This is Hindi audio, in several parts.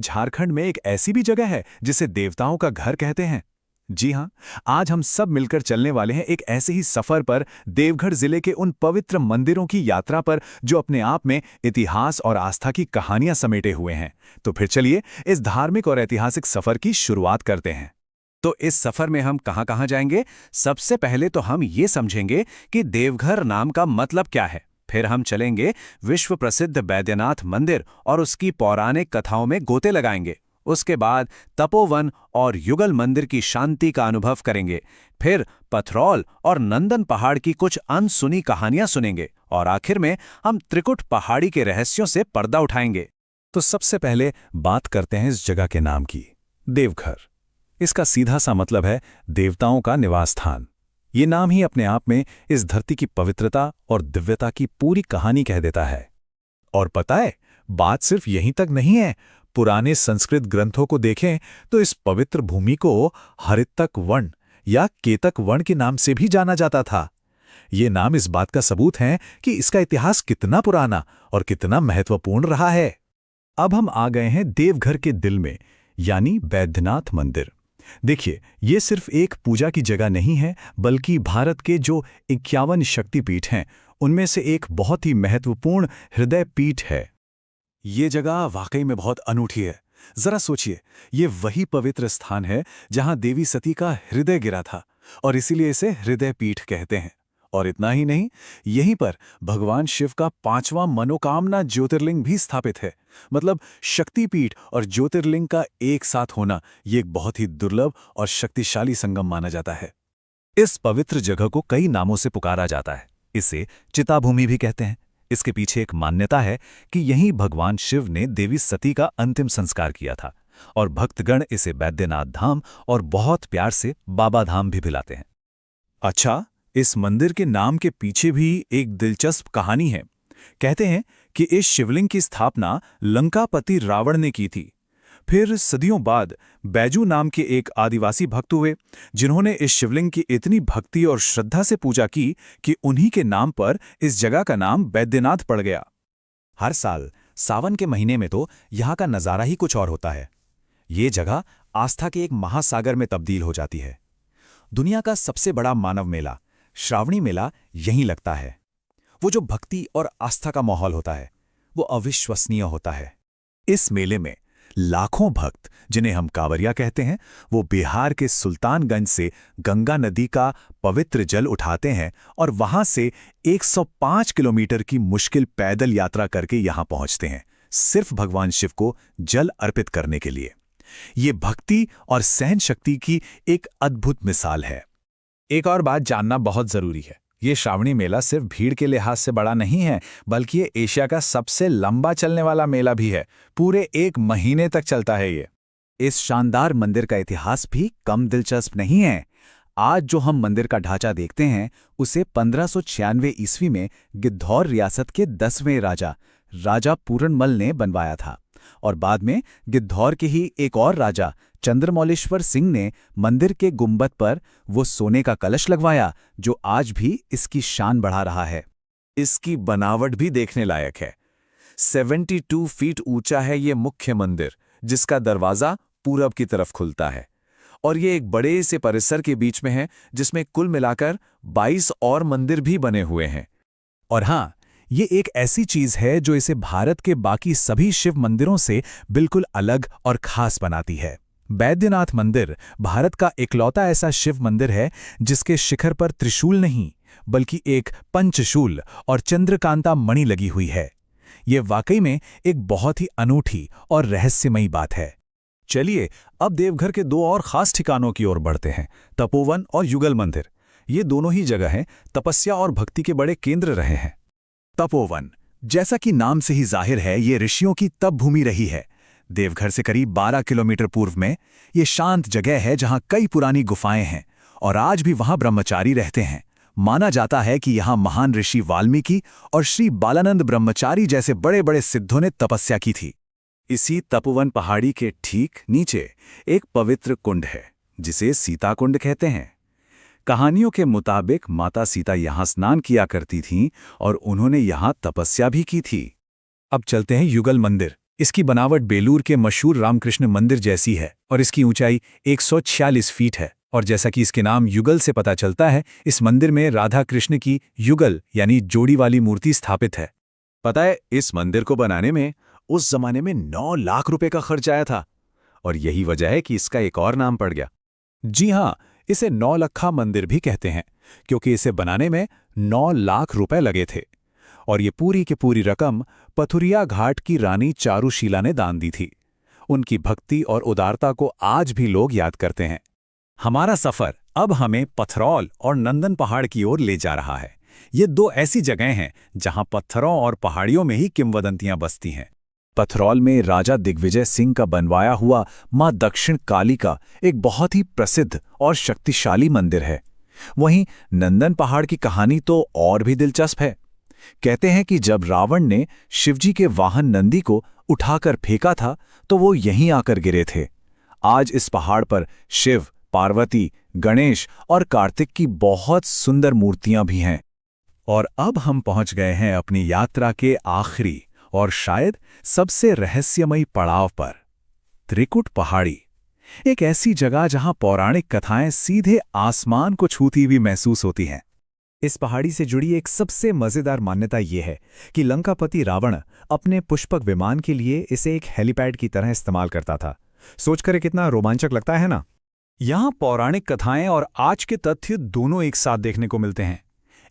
झारखंड में एक ऐसी भी जगह है जिसे देवताओं का घर कहते हैं। जी हां, आज हम सब मिलकर चलने वाले हैं एक ऐसे ही सफर पर, देवघर जिले के उन पवित्र मंदिरों की यात्रा पर जो अपने आप में इतिहास और आस्था की कहानियां समेटे हुए हैं। तो फिर चलिए इस धार्मिक और ऐतिहासिक सफर की शुरुआत करते हैं। तो इस सफर में हम कहां-कहां जाएंगे? सबसे पहले तो हम ये समझेंगे कि देवघर नाम का मतलब क्या है। फिर हम चलेंगे विश्व प्रसिद्ध बैद्यनाथ मंदिर और उसकी पौराणिक कथाओं में गोते लगाएंगे। उसके बाद तपोवन और युगल मंदिर की शांति का अनुभव करेंगे। फिर पथरौल और नंदन पहाड़ की कुछ अनसुनी कहानियां सुनेंगे और आखिर में हम त्रिकुट पहाड़ी के रहस्यों से पर्दा उठाएंगे। तो सबसे पहले बात करते हैं इस जगह के नाम की, देवघर। इसका सीधा सा मतलब है देवताओं का निवास स्थान। ये नाम ही अपने आप में इस धरती की पवित्रता और दिव्यता की पूरी कहानी कह देता है। और पता है, बात सिर्फ यहीं तक नहीं है। पुराने संस्कृत ग्रंथों को देखें तो इस पवित्र भूमि को हरितक वन या केतक वन के नाम से भी जाना जाता था। ये नाम इस बात का सबूत है कि इसका इतिहास कितना पुराना और कितना महत्वपूर्ण रहा है। अब हम आ गए हैं देवघर के दिल में, यानी बैद्यनाथ मंदिर। देखिए, ये सिर्फ एक पूजा की जगह नहीं है, बल्कि भारत के जो 51 शक्तिपीठ हैं उनमें से एक बहुत ही महत्वपूर्ण हृदय पीठ है। ये जगह वाकई में बहुत अनूठी है। जरा सोचिए, ये वही पवित्र स्थान है जहां देवी सती का हृदय गिरा था और इसीलिए इसे हृदय पीठ कहते हैं। और इतना ही नहीं, यहीं पर भगवान शिव का 5वां मनोकामना ज्योतिर्लिंग भी स्थापित है। मतलब शक्तिपीठ और ज्योतिर्लिंग का एक साथ होना ये एक बहुत ही दुर्लभ और शक्तिशाली संगम माना जाता है। इस पवित्र जगह को कई नामों से पुकारा जाता है। इसे चिताभूमि भी कहते हैं। इसके पीछे एक मान्यता है कि यहीं भगवान शिव ने देवी सती का अंतिम संस्कार किया था और भक्तगण इसे बैद्यनाथ धाम और बहुत प्यार से बाबा धाम भी बुलाते हैं। अच्छा, इस मंदिर के नाम के पीछे भी एक दिलचस्प कहानी है। कहते हैं कि इस शिवलिंग की स्थापना लंकापति रावण ने की थी। फिर सदियों बाद बैजू नाम के एक आदिवासी भक्त हुए जिन्होंने इस शिवलिंग की इतनी भक्ति और श्रद्धा से पूजा की कि उन्हीं के नाम पर इस जगह का नाम बैद्यनाथ पड़ गया। हर साल सावन के महीने में तो यहाँ का नज़ारा ही कुछ और होता है। ये जगह आस्था के एक महासागर में तब्दील हो जाती है। दुनिया का सबसे बड़ा मानव मेला, श्रावणी मेला, यहीं लगता है। वो जो भक्ति और आस्था का माहौल होता है वो अविश्वसनीय होता है। इस मेले में लाखों भक्त, जिन्हें हम कांवरिया कहते हैं, वो बिहार के सुल्तानगंज से गंगा नदी का पवित्र जल उठाते हैं और वहां से 105 किलोमीटर की मुश्किल पैदल यात्रा करके यहां पहुंचते हैं, सिर्फ भगवान शिव को जल अर्पित करने के लिए। ये भक्ति और सहन शक्ति की एक अद्भुत मिसाल है। एक और बात जानना बहुत जरूरी है, ये श्रावणी मेला सिर्फ भीड़ के लिहाज से बड़ा नहीं है, बल्कि ये एशिया का सबसे लंबा चलने वाला मेला भी है। पूरे 1 महीने तक चलता है ये। इस शानदार मंदिर का इतिहास भी कम दिलचस्प नहीं है। आज जो हम मंदिर का ढांचा देखते हैं उसे 1596 ईस्वी में गिद्धौर रियासत के 10वें राजा पूरनमल ने बनवाया था और बाद में गिद्धौर के ही एक और राजा चंद्रमौलेश्वर सिंह ने मंदिर के गुंबद पर वो सोने का कलश लगवाया जो आज भी इसकी शान बढ़ा रहा है। इसकी बनावट भी देखने लायक है। 72 फीट ऊंचा है ये मुख्य मंदिर, जिसका दरवाजा पूरब की तरफ खुलता है और ये एक बड़े से परिसर के बीच में है जिसमें कुल मिलाकर 22 और मंदिर भी बने हुए हैं। और हाँ, ये एक ऐसी चीज है जो इसे भारत के बाकी सभी शिव मंदिरों से बिल्कुल अलग और खास बनाती है। बैद्यनाथ मंदिर भारत का इकलौता ऐसा शिव मंदिर है जिसके शिखर पर त्रिशूल नहीं, बल्कि एक पंचशूल और चंद्रकांता मणि लगी हुई है। ये वाकई में एक बहुत ही अनूठी और रहस्यमयी बात है। चलिए अब देवघर के 2 और खास ठिकानों की ओर बढ़ते हैं, तपोवन और युगल मंदिर। ये दोनों ही जगहें तपस्या और भक्ति के बड़े केंद्र रहे हैं। तपोवन, जैसा कि नाम से ही जाहिर है, ये ऋषियों की तप भूमि रही है। देवघर से करीब 12 किलोमीटर पूर्व में ये शांत जगह है जहां कई पुरानी गुफाएं हैं और आज भी वहां ब्रह्मचारी रहते हैं। माना जाता है कि यहां महान ऋषि वाल्मीकि और श्री बालानंद ब्रह्मचारी जैसे बड़े बड़े सिद्धों ने तपस्या की थी। इसी तपोवन पहाड़ी के ठीक नीचे एक पवित्र कुंड है जिसे सीता कुंड कहते हैं। कहानियों के मुताबिक माता सीता यहां स्नान किया करती थीं और उन्होंने यहां तपस्या भी की थी। अब चलते हैं युगल मंदिर, इसकी बनावट बेलूर के मशहूर रामकृष्ण मंदिर जैसी है और इसकी ऊंचाई 146 फीट है। और जैसा कि इसके नाम युगल से पता चलता है, इस मंदिर में राधा कृष्ण की युगल यानी जोड़ी वाली मूर्ति स्थापित है। पता है, इस मंदिर को बनाने में उस जमाने में 9 लाख रुपए का खर्च आया था और यही वजह है कि इसका एक और नाम पड़ गया। जी हाँ, इसे 9 लखा मंदिर भी कहते हैं क्योंकि इसे बनाने में 9 लाख रुपए लगे थे और ये पूरी की पूरी रकम पथुरिया घाट की रानी चारुशीला ने दान दी थी। उनकी भक्ति और उदारता को आज भी लोग याद करते हैं। हमारा सफर अब हमें पथरौल और नंदन पहाड़ की ओर ले जा रहा है। ये 2 ऐसी जगहें हैं जहां पत्थरों और पहाड़ियों में ही किंवदंतियां बसती हैं। पथरौल में राजा दिग्विजय सिंह का बनवाया हुआ मां दक्षिण काली का एक बहुत ही प्रसिद्ध और शक्तिशाली मंदिर है। वहीं नंदन पहाड़ की कहानी तो और भी दिलचस्प है। कहते हैं कि जब रावण ने शिवजी के वाहन नंदी को उठाकर फेंका था तो वो यहीं आकर गिरे थे। आज इस पहाड़ पर शिव, पार्वती, गणेश और कार्तिक की बहुत सुंदर मूर्तियां भी हैं। और अब हम पहुंच गए हैं अपनी यात्रा के आखिरी और शायद सबसे रहस्यमयी पड़ाव पर, त्रिकुट पहाड़ी। एक ऐसी जगह जहां पौराणिक कथाएं सीधे आसमान को छूती हुई महसूस होती हैं। इस पहाड़ी से जुड़ी एक सबसे मजेदार मान्यता यह है कि लंकापति रावण अपने पुष्पक विमान के लिए इसे एक हेलीपैड की तरह इस्तेमाल करता था। सोचकर कितना रोमांचक लगता है ना। यहां पौराणिक कथाएं और आज के तथ्य दोनों एक साथ देखने को मिलते हैं।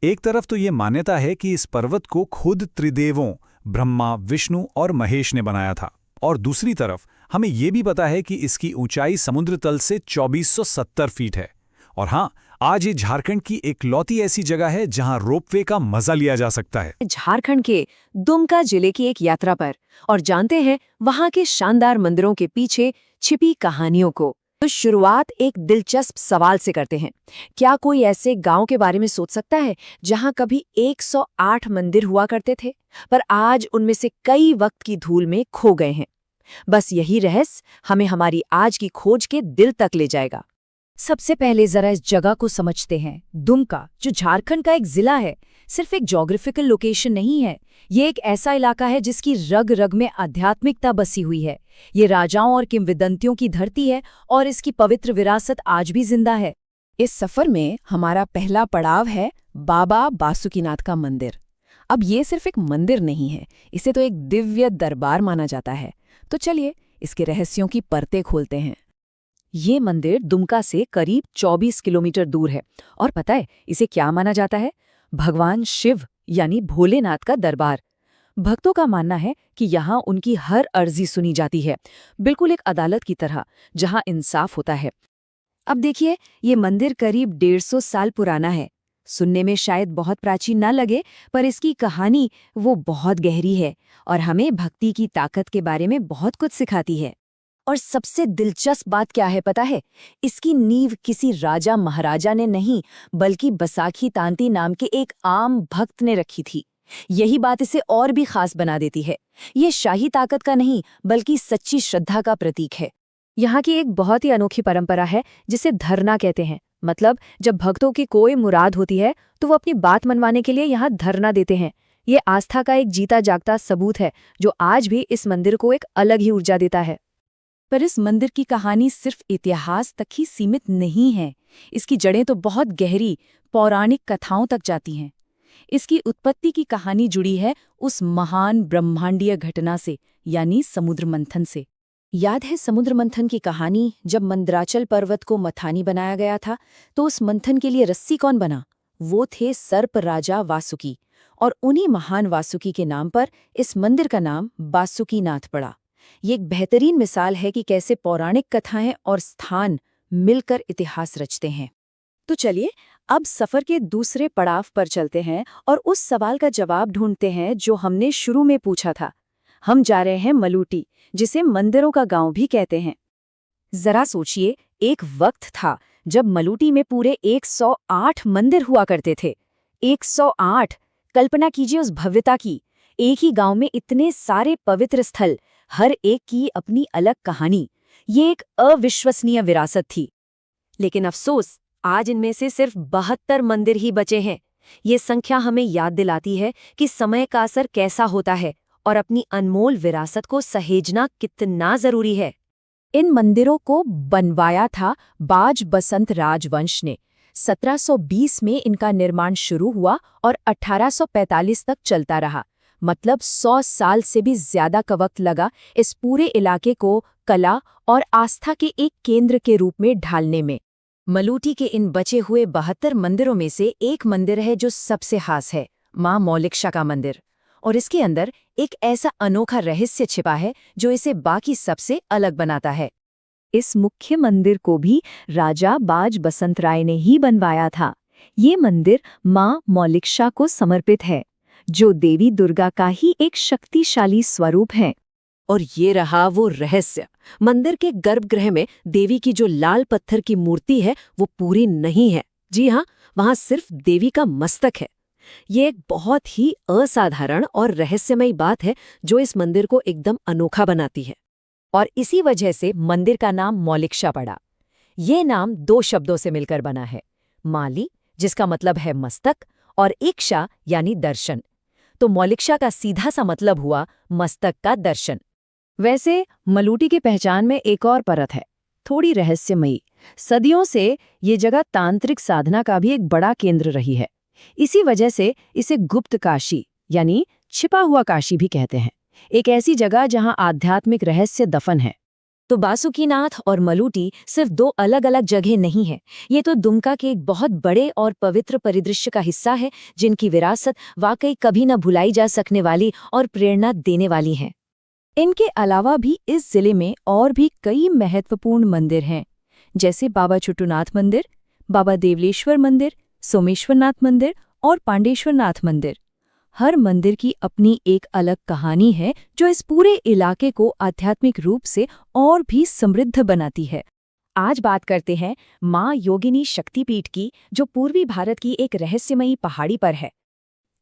एक तरफ तो ये मान्यता है कि इस पर्वत को खुद त्रिदेवों ब्रह्मा, विष्णु और महेश ने बनाया था, और दूसरी तरफ हमें यह भी पता है कि इसकी ऊंचाई समुद्र तल से 2470 फीट है। और हाँ, आज ये झारखंड की एकलौती ऐसी जगह है जहां रोपवे का मजा लिया जा सकता है। झारखंड के दुमका जिले की एक यात्रा पर, और जानते हैं वहां के शानदार मंदिरों के पीछे छिपी कहानियों को। तो शुरुआत एक दिलचस्प सवाल से करते हैं। क्या कोई ऐसे गांव के बारे में सोच सकता है जहां कभी 108 मंदिर हुआ करते थे, पर आज उनमें से कई वक्त की धूल में खो गए हैं? बस यही रहस्य हमें हमारी आज की खोज के दिल तक ले जाएगा। सबसे पहले जरा इस जगह को समझते हैं। दुमका, जो झारखंड का एक जिला है, सिर्फ एक ज्योग्राफिकल लोकेशन नहीं है। ये एक ऐसा इलाका है जिसकी रग रग में आध्यात्मिकता बसी हुई है। ये राजाओं और किंवदंतियों की धरती है और इसकी पवित्र विरासत आज भी जिंदा है। इस सफर में हमारा पहला पड़ाव है बाबा बासुकीनाथ का मंदिर। अब ये सिर्फ एक मंदिर नहीं है, इसे तो एक दिव्य दरबार माना जाता है। तो चलिए इसके रहस्यों की परतें खोलते हैं। ये मंदिर दुमका से करीब 24 किलोमीटर दूर है, और पता है इसे क्या माना जाता है? भगवान शिव यानी भोलेनाथ का दरबार। भक्तों का मानना है कि यहाँ उनकी हर अर्जी सुनी जाती है, बिल्कुल एक अदालत की तरह जहाँ इंसाफ होता है। अब देखिए, ये मंदिर करीब 150 साल पुराना है। सुनने में शायद बहुत प्राचीन ना लगे, पर इसकी कहानी वो बहुत गहरी है और हमें भक्ति की ताकत के बारे में बहुत कुछ सिखाती है। और सबसे दिलचस्प बात क्या है पता है? इसकी नींव किसी राजा महाराजा ने नहीं, बल्कि बसाखी तांती नाम के एक आम भक्त ने रखी थी। यही बात इसे और भी खास बना देती है। ये शाही ताकत का नहीं, बल्कि सच्ची श्रद्धा का प्रतीक है। यहाँ की एक बहुत ही अनोखी परंपरा है जिसे धरना कहते हैं। मतलब जब भक्तों की कोई मुराद होती है तो वो अपनी बात मनवाने के लिए यहाँ धरना देते हैं। ये आस्था का एक जीता जागता सबूत है जो आज भी इस मंदिर को एक अलग ही ऊर्जा देता है। पर इस मंदिर की कहानी सिर्फ इतिहास तक ही सीमित नहीं है। इसकी जड़ें तो बहुत गहरी पौराणिक कथाओं तक जाती हैं। इसकी उत्पत्ति की कहानी जुड़ी है उस महान ब्रह्मांडीय घटना से, यानी समुद्र मंथन से। याद है समुद्र मंथन की कहानी? जब मंदराचल पर्वत को मथानी बनाया गया था तो उस मंथन के लिए रस्सी कौन बना? वो थे सर्प राजा वासुकी, और उन्हीं महान वासुकी के नाम पर इस मंदिर का नाम बासुकीनाथ पड़ा। ये एक बेहतरीन मिसाल है कि कैसे पौराणिक कथाएं और स्थान मिलकर इतिहास रचते हैं। तो चलिए अब सफर के दूसरे पड़ाव पर चलते हैं और उस सवाल का जवाब ढूंढते हैं जो हमने शुरू में पूछा था। हम जा रहे हैं मलूटी, जिसे मंदिरों का गांव भी कहते हैं। जरा सोचिए, एक वक्त था जब मलूटी में पूरे 108 मंदिर हुआ करते थे। 108! कल्पना कीजिए उस भव्यता की। एक ही गांव में इतने सारे पवित्र स्थल, हर एक की अपनी अलग कहानी। ये एक अविश्वसनीय विरासत थी। लेकिन अफसोस, आज इनमें से सिर्फ 72 मंदिर ही बचे हैं। ये संख्या हमें याद दिलाती है कि समय का असर कैसा होता है और अपनी अनमोल विरासत को सहेजना कितना जरूरी है। इन मंदिरों को बनवाया था बाज बसंत राजवंश ने। 1720 में इनका निर्माण शुरू हुआ और 1845 तक चलता रहा। मतलब 100 साल से भी ज्यादा का वक्त लगा इस पूरे इलाके को कला और आस्था के एक केंद्र के रूप में ढालने में। मलूटी के इन बचे हुए 72 मंदिरों में से एक मंदिर है जो सबसे खास है, मां मौलिक्षा का मंदिर। और इसके अंदर एक ऐसा अनोखा रहस्य छिपा है जो इसे बाकी सबसे अलग बनाता है। इस मुख्य मंदिर को भी राजा बाज बसंत राय ने ही बनवाया था। ये मंदिर मां मौलिक्षा को समर्पित है, जो देवी दुर्गा का ही एक शक्तिशाली स्वरूप है। और ये रहा वो रहस्य। मंदिर के गर्भगृह में देवी की जो लाल पत्थर की मूर्ति है वो पूरी नहीं है। जी हाँ, वहां सिर्फ देवी का मस्तक है। ये एक बहुत ही असाधारण और रहस्यमयी बात है जो इस मंदिर को एकदम अनोखा बनाती है। और इसी वजह से मंदिर का नाम मौलिक्षा पड़ा। ये नाम 2 शब्दों से मिलकर बना है, माली जिसका मतलब है मस्तक और इक्षा यानी दर्शन। तो मौलिक्षा का सीधा सा मतलब हुआ मस्तक का दर्शन। वैसे मलूटी की पहचान में एक और परत है, थोड़ी रहस्यमयी। सदियों से ये जगह तांत्रिक साधना का भी एक बड़ा केंद्र रही है। इसी वजह से इसे गुप्त काशी यानी छिपा हुआ काशी भी कहते हैं। एक ऐसी जगह जहां आध्यात्मिक रहस्य दफन है। तो बासुकीनाथ और मलूटी सिर्फ 2 अलग-अलग जगह नहीं है। ये तो दुमका के एक बहुत बड़े और पवित्र परिदृश्य का हिस्सा है, जिनकी विरासत वाकई कभी न भुलाई जा सकने वाली और प्रेरणा देने वाली है। इनके अलावा भी इस जिले में और भी कई महत्वपूर्ण मंदिर हैं, जैसे बाबा छुट्टूनाथ मंदिर, बाबा देवलेश्वर मंदिर, सोमेश्वरनाथ मंदिर और पांडेश्वरनाथ मंदिर। हर मंदिर की अपनी एक अलग कहानी है जो इस पूरे इलाके को आध्यात्मिक रूप से और भी समृद्ध बनाती है। आज बात करते हैं मां योगिनी शक्तिपीठ की, जो पूर्वी भारत की एक रहस्यमयी पहाड़ी पर है।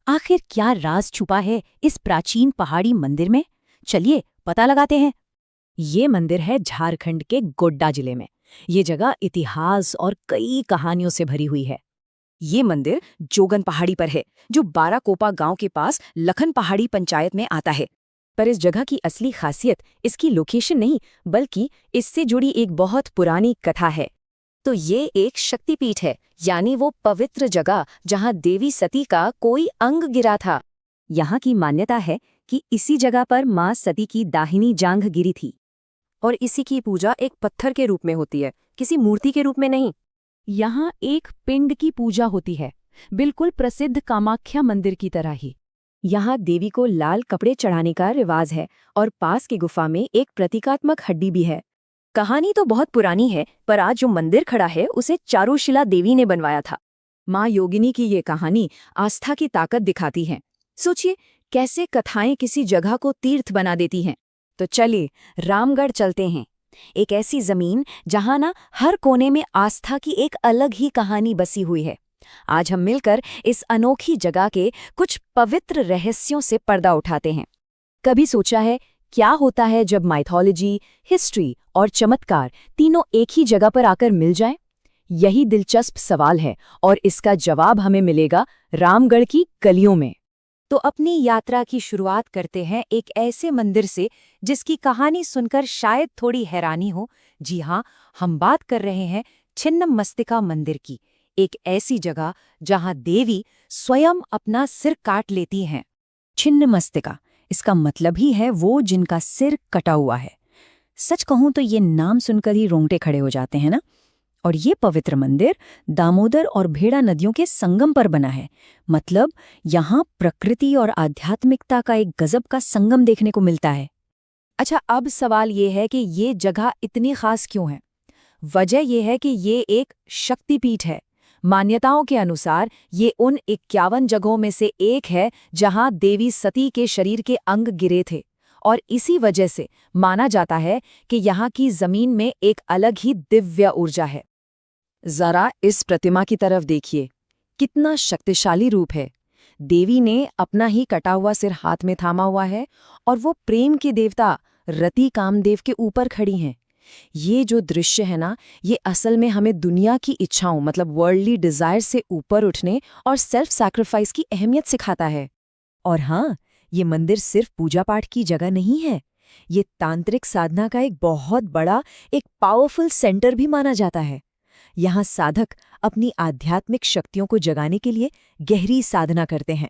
आखिर क्या राज छुपा है इस प्राचीन पहाड़ी मंदिर में? चलिए पता लगाते हैं। ये मंदिर है झारखंड के गोड्डा जिले में। ये जगह इतिहास और कई कहानियों से भरी हुई है। ये मंदिर जोगन पहाड़ी पर है, जो बाराकोपा गांव के पास लखन पहाड़ी पंचायत में आता है। पर इस जगह की असली खासियत इसकी लोकेशन नहीं, बल्कि इससे जुड़ी एक बहुत पुरानी कथा है। तो ये एक शक्तिपीठ है, यानी वो पवित्र जगह जहां देवी सती का कोई अंग गिरा था। यहाँ की मान्यता है कि इसी जगह पर मां सती की दाहिनी जांघ गिरी थी। और इसी की पूजा एक पत्थर के रूप में होती है, किसी मूर्ति के रूप में नहीं। यहाँ एक पिंड की पूजा होती है, बिल्कुल प्रसिद्ध कामाख्या मंदिर की तरह ही। यहाँ देवी को लाल कपड़े चढ़ाने का रिवाज है और पास की गुफा में एक प्रतीकात्मक हड्डी भी है। कहानी तो बहुत पुरानी है, पर आज जो मंदिर खड़ा है उसे चारुशिला देवी ने बनवाया था। माँ योगिनी की ये कहानी आस्था की ताकत दिखाती है। सोचिए कैसे कथाएं किसी जगह को तीर्थ बना देती हैं। तो चलिए रामगढ़ चलते हैं, एक ऐसी जमीन जहां ना हर कोने में आस्था की एक अलग ही कहानी बसी हुई है। आज हम मिलकर इस अनोखी जगह के कुछ पवित्र रहस्यों से पर्दा उठाते हैं। कभी सोचा है क्या होता है जब माइथोलॉजी, हिस्ट्री और चमत्कार तीनों एक ही जगह पर आकर मिल जाएं? यही दिलचस्प सवाल है और इसका जवाब हमें मिलेगा रामगढ़ की गलियों में। तो अपनी यात्रा की शुरुआत करते हैं एक ऐसे मंदिर से जिसकी कहानी सुनकर शायद थोड़ी हैरानी हो। जी हाँ, हम बात कर रहे हैं छिन्नमस्तिका मंदिर की, एक ऐसी जगह जहां देवी स्वयं अपना सिर काट लेती हैं। छिन्नमस्तिका, इसका मतलब ही है वो जिनका सिर कटा हुआ है। सच कहूं तो ये नाम सुनकर ही रोंगटे खड़े हो जाते हैं ना। और ये पवित्र मंदिर दामोदर और भेड़ा नदियों के संगम पर बना है। मतलब यहाँ प्रकृति और आध्यात्मिकता का एक गजब का संगम देखने को मिलता है। अच्छा, अब सवाल ये है कि ये जगह इतनी खास क्यों है? वजह यह है कि ये एक शक्तिपीठ है। मान्यताओं के अनुसार ये उन 51 जगहों में से एक है जहां देवी सती के शरीर के अंग गिरे थे, और इसी वजह से माना जाता है कि यहाँ की जमीन में एक अलग ही दिव्य ऊर्जा है। जरा इस प्रतिमा की तरफ देखिए, कितना शक्तिशाली रूप है। देवी ने अपना ही कटा हुआ सिर हाथ में थामा हुआ है और वो प्रेम के देवता रति कामदेव के ऊपर खड़ी हैं। ये जो दृश्य है ना, ये असल में हमें दुनिया की इच्छाओं मतलब वर्ल्डली डिजायर से ऊपर उठने और सेल्फ सैक्रिफाइस की अहमियत सिखाता है। और हाँ, ये मंदिर सिर्फ पूजा पाठ की जगह नहीं है, ये तांत्रिक साधना का एक बहुत बड़ा, एक पावरफुल सेंटर भी माना जाता है। यहाँ साधक अपनी आध्यात्मिक शक्तियों को जगाने के लिए गहरी साधना करते हैं,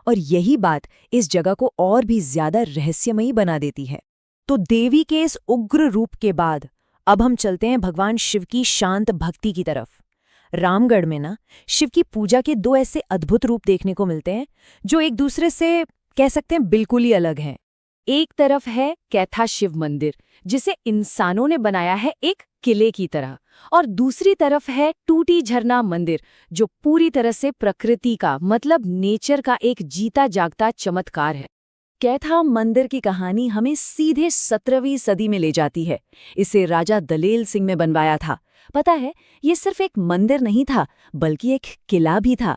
और यही बात इस जगह को और भी ज्यादा रहस्यमयी बना देती है। तो देवी के इस उग्र रूप के बाद अब हम चलते हैं भगवान शिव की शांत भक्ति की तरफ। रामगढ़ में ना शिव की पूजा के दो ऐसे अद्भुत रूप देखने को मिलते हैं जो एक दूसरे से कह सकते हैं बिल्कुल ही अलग हैं। एक तरफ है कैथा शिव मंदिर, जिसे इंसानों ने बनाया है एक किले की तरह, और दूसरी तरफ है टूटी झरना मंदिर, जो पूरी तरह से प्रकृति का मतलब नेचर का एक जीता जागता चमत्कार है। कैथा मंदिर की कहानी हमें सीधे 17वीं सदी में ले जाती है। इसे राजा दलेल सिंह ने बनवाया था। पता है, ये सिर्फ एक मंदिर नहीं था, बल्कि एक किला भी था।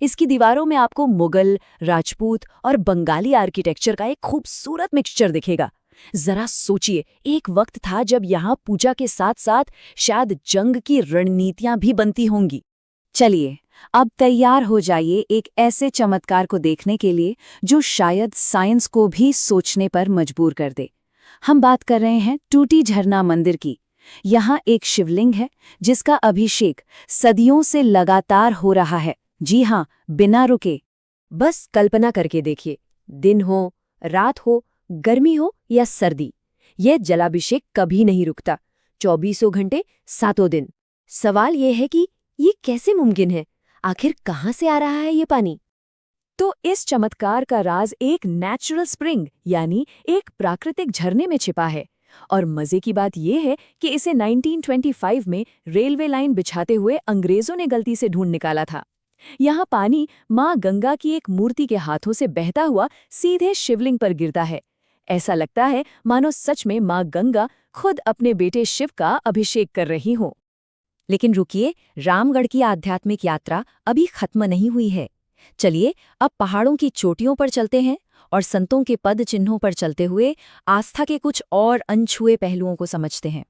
इसकी दीवारों में आपको मुगल, राजपूत और बंगाली आर्किटेक्चर का एक खूबसूरत मिक्सचर दिखेगा। जरा सोचिए, एक वक्त था जब यहाँ पूजा के साथ साथ शायद जंग की रणनीतियां भी बनती होंगी। चलिए, अब तैयार हो जाइए एक ऐसे चमत्कार को देखने के लिए जो शायद साइंस को भी सोचने पर मजबूर कर दे। हम बात कर रहे हैं टूटी झरना मंदिर की। यहाँ एक शिवलिंग है जिसका अभिषेक सदियों से लगातार हो रहा है। जी हाँ, बिना रुके। बस कल्पना करके देखिए, दिन हो, रात हो, गर्मी हो या सर्दी, यह जलाभिषेक कभी नहीं रुकता। 24 घंटे 7 दिन। सवाल यह है कि ये कैसे मुमकिन है? आखिर कहाँ से आ रहा है ये पानी? तो इस चमत्कार का राज एक नेचुरल स्प्रिंग यानी एक प्राकृतिक झरने में छिपा है। और मजे की बात यह है कि इसे 1925 में रेलवे लाइन बिछाते हुए अंग्रेजों ने गलती से ढूंढ निकाला था। यहाँ पानी माँ गंगा की एक मूर्ति के हाथों से बहता हुआ सीधे शिवलिंग पर गिरता है। ऐसा लगता है मानो सच में माँ गंगा खुद अपने बेटे शिव का अभिषेक कर रही हो। लेकिन रुकिए, रामगढ़ की आध्यात्मिक यात्रा अभी खत्म नहीं हुई है। चलिए, अब पहाड़ों की चोटियों पर चलते हैं और संतों के पद चिन्हों पर चलते हुए आस्था के कुछ और अनछुए पहलुओं को समझते हैं।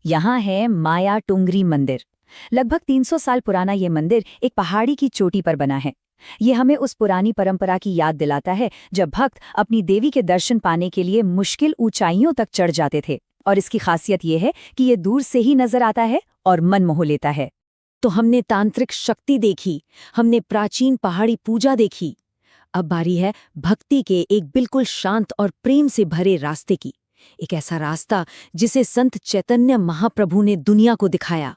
यहाँ है माया टुंगरी मंदिर। लगभग 300 साल पुराना ये मंदिर एक पहाड़ी की चोटी पर बना है। ये हमें उस पुरानी परंपरा की याद दिलाता है जब भक्त अपनी देवी के दर्शन पाने के लिए मुश्किल ऊंचाइयों तक चढ़ जाते थे। और इसकी खासियत ये है कि ये दूर से ही नजर आता है और मन मोह लेता है। तो हमने तांत्रिक शक्ति देखी, हमने प्राचीन पहाड़ी पूजा देखी। अब बारी है भक्ति के एक बिल्कुल शांत और प्रेम से भरे रास्ते की। एक ऐसा रास्ता जिसे संत चैतन्य महाप्रभु ने दुनिया को दिखाया।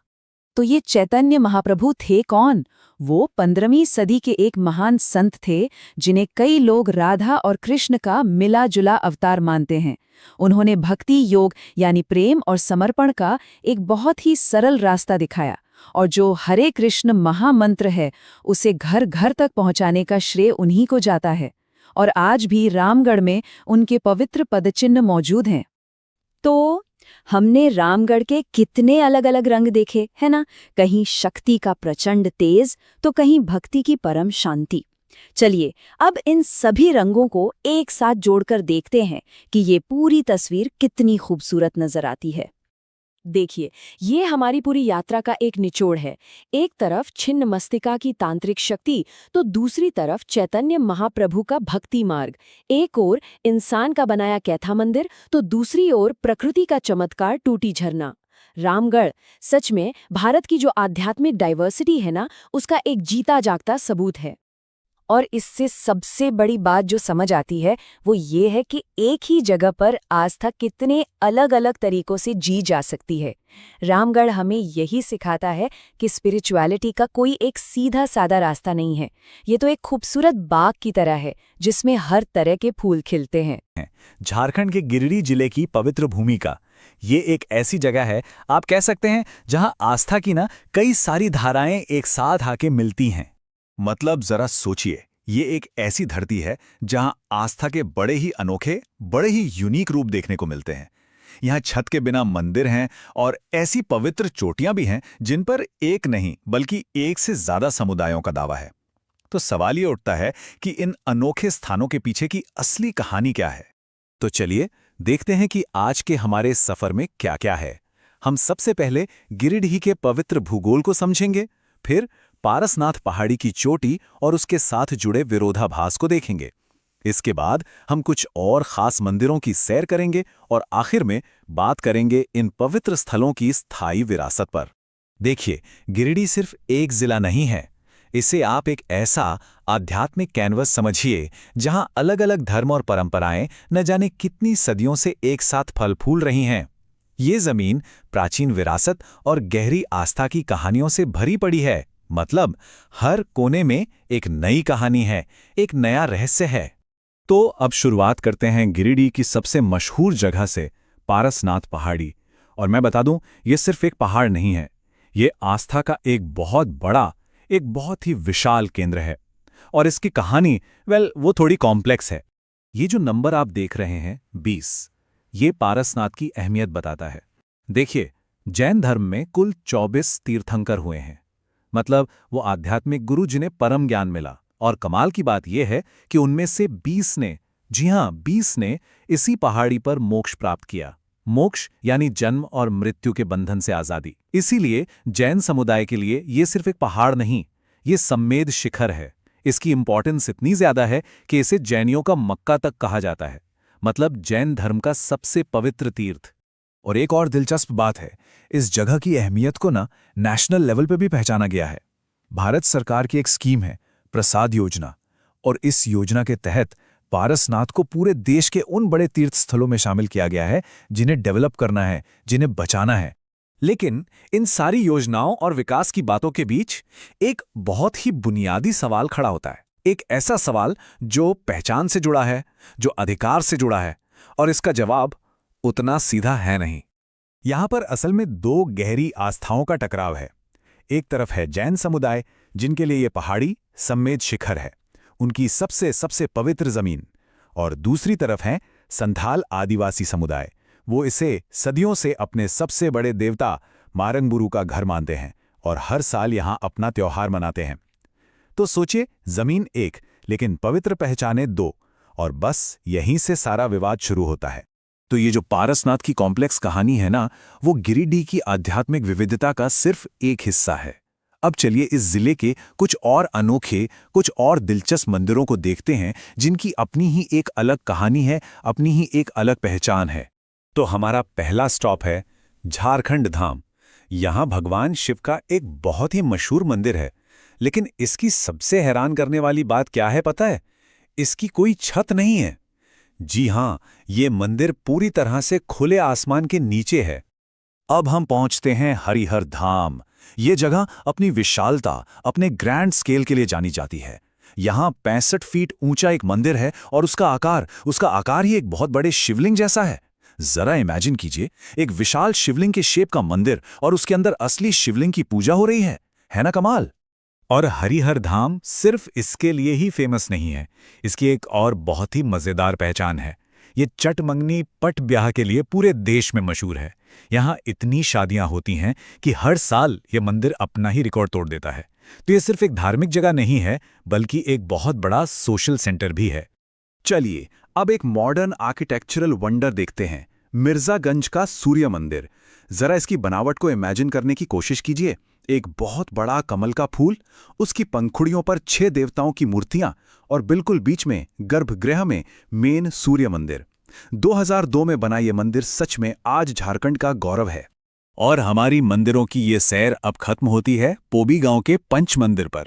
तो ये चैतन्य महाप्रभु थे कौन? वो 15वीं सदी के एक महान संत थे जिन्हें कई लोग राधा और कृष्ण का मिला जुला अवतार मानते हैं। उन्होंने भक्ति योग यानी प्रेम और समर्पण का एक बहुत ही सरल रास्ता दिखाया, और जो हरे कृष्ण महामंत्र है उसे घर घर तक पहुंचाने का श्रेय उन्हीं को जाता है। और आज भी रामगढ़ में उनके पवित्र पदचिन्ह मौजूद हैं। तो हमने रामगढ़ के कितने अलग अलग रंग देखे, है ना? कहीं शक्ति का प्रचंड तेज, तो कहीं भक्ति की परम शांति। चलिए, अब इन सभी रंगों को एक साथ जोड़कर देखते हैं कि ये पूरी तस्वीर कितनी खूबसूरत नजर आती है। देखिए, ये हमारी पूरी यात्रा का एक निचोड़ है। एक तरफ छिन्न मस्तिका की तांत्रिक शक्ति, तो दूसरी तरफ चैतन्य महाप्रभु का भक्ति मार्ग। एक ओर इंसान का बनाया कैथा मंदिर, तो दूसरी ओर प्रकृति का चमत्कार टूटी झरना। रामगढ़ सच में भारत की जो आध्यात्मिक डाइवर्सिटी है ना, उसका एक जीता जागता सबूत है। और इससे सबसे बड़ी बात जो समझ आती है वो ये है कि एक ही जगह पर आस्था कितने अलग अलग तरीकों से जी जा सकती है। रामगढ़ हमें यही सिखाता है कि स्पिरिचुअलिटी का कोई एक सीधा साधा रास्ता नहीं है। ये तो एक खूबसूरत बाग की तरह है जिसमें हर तरह के फूल खिलते हैं। झारखंड के गिरिडीह जिले की पवित्र भूमि का ये एक ऐसी जगह है, आप कह सकते हैं, जहां आस्था की ना कई सारी धाराएं एक साथ आके मिलती हैं। मतलब जरा सोचिए, ये एक ऐसी धरती है जहां आस्था के बड़े ही अनोखे, बड़े ही यूनिक रूप देखने को मिलते हैं। यहाँ छत के बिना मंदिर हैं और ऐसी पवित्र चोटियां भी हैं जिन पर एक नहीं बल्कि एक से ज्यादा समुदायों का दावा है। तो सवाल ये उठता है कि इन अनोखे स्थानों के पीछे की असली कहानी क्या है। तो चलिए देखते हैं कि आज के हमारे सफर में क्या क्या है। हम सबसे पहले गिरिडीह के पवित्र भूगोल को समझेंगे, फिर पारसनाथ पहाड़ी की चोटी और उसके साथ जुड़े विरोधाभास को देखेंगे। इसके बाद हम कुछ और खास मंदिरों की सैर करेंगे और आखिर में बात करेंगे इन पवित्र स्थलों की स्थायी विरासत पर। देखिए, गिरिडीह सिर्फ एक जिला नहीं है। इसे आप एक ऐसा आध्यात्मिक कैनवस समझिए जहां अलग-अलग धर्म और परंपराएं न जाने कितनी सदियों से एक साथ फल फूल रही हैं। ये जमीन प्राचीन विरासत और गहरी आस्था की कहानियों से भरी पड़ी है। मतलब हर कोने में एक नई कहानी है, एक नया रहस्य है। तो अब शुरुआत करते हैं गिरिडीह की सबसे मशहूर जगह से, पारसनाथ पहाड़ी। और मैं बता दूं, ये सिर्फ एक पहाड़ नहीं है, ये आस्था का एक बहुत ही विशाल केंद्र है। और इसकी कहानी वो थोड़ी कॉम्प्लेक्स है। ये जो नंबर आप देख रहे हैं 20, ये पारसनाथ की अहमियत बताता है। देखिए, जैन धर्म में कुल 24 तीर्थंकर हुए हैं, मतलब वो आध्यात्मिक गुरु जिन्हें परम ज्ञान मिला। और कमाल की बात यह है कि उनमें से 20 ने, जी हां 20 ने, इसी पहाड़ी पर मोक्ष प्राप्त किया। मोक्ष यानी जन्म और मृत्यु के बंधन से आजादी। इसीलिए जैन समुदाय के लिए ये सिर्फ एक पहाड़ नहीं, ये सम्मेद शिखर है। इसकी इंपॉर्टेंस इतनी ज्यादा है कि इसे जैनियों का मक्का तक कहा जाता है, मतलब जैन धर्म का सबसे पवित्र तीर्थ। और एक और दिलचस्प बात है, इस जगह की अहमियत को नेशनल लेवल पे भी पहचाना गया है। भारत सरकार की एक स्कीम है, प्रसाद योजना, और इस योजना के तहत पारसनाथ को पूरे देश के उन बड़े तीर्थ स्थलों में शामिल किया गया है जिन्हें डेवलप करना है, जिन्हें बचाना है। लेकिन इन सारी योजनाओं और विकास की बातों के बीच एक बहुत ही बुनियादी सवाल खड़ा होता है। एक ऐसा सवाल जो पहचान से जुड़ा है, जो अधिकार से जुड़ा है, और इसका जवाब उतना सीधा है नहीं। यहां पर असल में दो गहरी आस्थाओं का टकराव है। एक तरफ है जैन समुदाय, जिनके लिए ये पहाड़ी सम्मेद शिखर है, उनकी सबसे पवित्र जमीन। और दूसरी तरफ है संथाल आदिवासी समुदाय। वो इसे सदियों से अपने सबसे बड़े देवता मारंगबुरु का घर मानते हैं और हर साल यहां अपना त्योहार मनाते हैं। तो सोचिए, जमीन एक, लेकिन पवित्र पहचाने दो, और बस यहीं से सारा विवाद शुरू होता है। तो ये जो पारसनाथ की कॉम्प्लेक्स कहानी है वो गिरिडीह की आध्यात्मिक विविधता का सिर्फ एक हिस्सा है। अब चलिए इस जिले के कुछ और अनोखे, कुछ और दिलचस्प मंदिरों को देखते हैं जिनकी अपनी ही एक अलग कहानी है, अपनी ही एक अलग पहचान है। तो हमारा पहला स्टॉप है झारखंड धाम। यहां भगवान शिव का एक बहुत ही मशहूर मंदिर है, लेकिन इसकी सबसे हैरान करने वाली बात क्या है पता है? इसकी कोई छत नहीं है। जी हां, ये मंदिर पूरी तरह से खुले आसमान के नीचे है। अब हम पहुंचते हैं हरिहर धाम। ये जगह अपनी विशालता, अपने ग्रैंड स्केल के लिए जानी जाती है। यहां 65 फीट ऊंचा एक मंदिर है और उसका आकार ही एक बहुत बड़े शिवलिंग जैसा है। जरा इमेजिन कीजिए, एक विशाल शिवलिंग के शेप का मंदिर और उसके अंदर असली शिवलिंग की पूजा हो रही है ना कमाल? और हरिहर धाम सिर्फ इसके लिए ही फेमस नहीं है। इसकी एक और बहुत ही मजेदार पहचान है। ये चटमंगनी पट ब्याह के लिए पूरे देश में मशहूर है। यहाँ इतनी शादियां होती हैं कि हर साल ये मंदिर अपना ही रिकॉर्ड तोड़ देता है। तो ये सिर्फ एक धार्मिक जगह नहीं है, बल्कि एक बहुत बड़ा सोशल सेंटर भी है। चलिए अब एक मॉडर्न आर्किटेक्चरल वंडर देखते हैं, मिर्जागंज का सूर्य मंदिर। जरा इसकी बनावट को इमेजिन करने की कोशिश कीजिए। एक बहुत बड़ा कमल का फूल, उसकी पंखुड़ियों पर 6 देवताओं की मूर्तियां, और बिल्कुल बीच में गर्भगृह में मेन सूर्य मंदिर। 2002 में बना ये मंदिर सच में आज झारखंड का गौरव है। और हमारी मंदिरों की ये सैर अब खत्म होती है पोबी गांव के पंच मंदिर पर।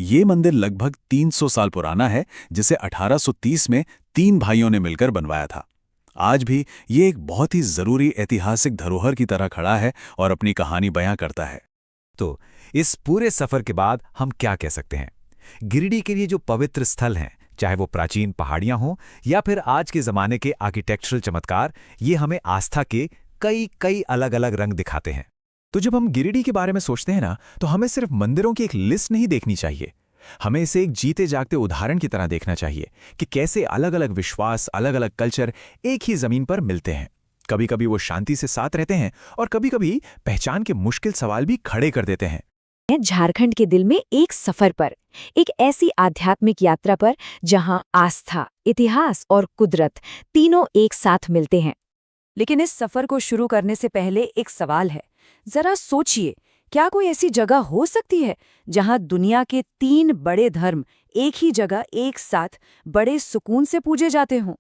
ये मंदिर लगभग 300 साल पुराना है, जिसे 1830 में 3 भाइयों ने मिलकर बनवाया था। आज भी ये एक बहुत ही जरूरी ऐतिहासिक धरोहर की तरह खड़ा है और अपनी कहानी बयां करता है। तो इस पूरे सफर के बाद हम क्या कह सकते हैं? गिरिडीह के लिए जो पवित्र स्थल हैं, चाहे वो प्राचीन पहाड़ियां हों या फिर आज के जमाने के आर्किटेक्चरल चमत्कार, ये हमें आस्था के कई अलग अलग रंग दिखाते हैं। तो जब हम गिरिडीह के बारे में सोचते हैं तो हमें सिर्फ मंदिरों की एक लिस्ट नहीं देखनी चाहिए। हमें इसे एक जीते जागते उदाहरण की तरह देखना चाहिए कि कैसे अलग अलग विश्वास, अलग अलग कल्चर एक ही जमीन पर मिलते हैं। कभी कभी वो शांति से साथ रहते हैं और कभी कभी पहचान के मुश्किल सवाल भी खड़े कर देते हैं। झारखंड के दिल में एक सफर पर, एक ऐसी आध्यात्मिक यात्रा पर जहां आस्था, इतिहास और कुदरत तीनों एक साथ मिलते हैं। लेकिन इस सफर को शुरू करने से पहले एक सवाल है। जरा सोचिए, क्या कोई ऐसी जगह हो सकती है जहां दुनिया के 3 बड़े धर्म एक ही जगह एक साथ बड़े सुकून से पूजे जाते हों?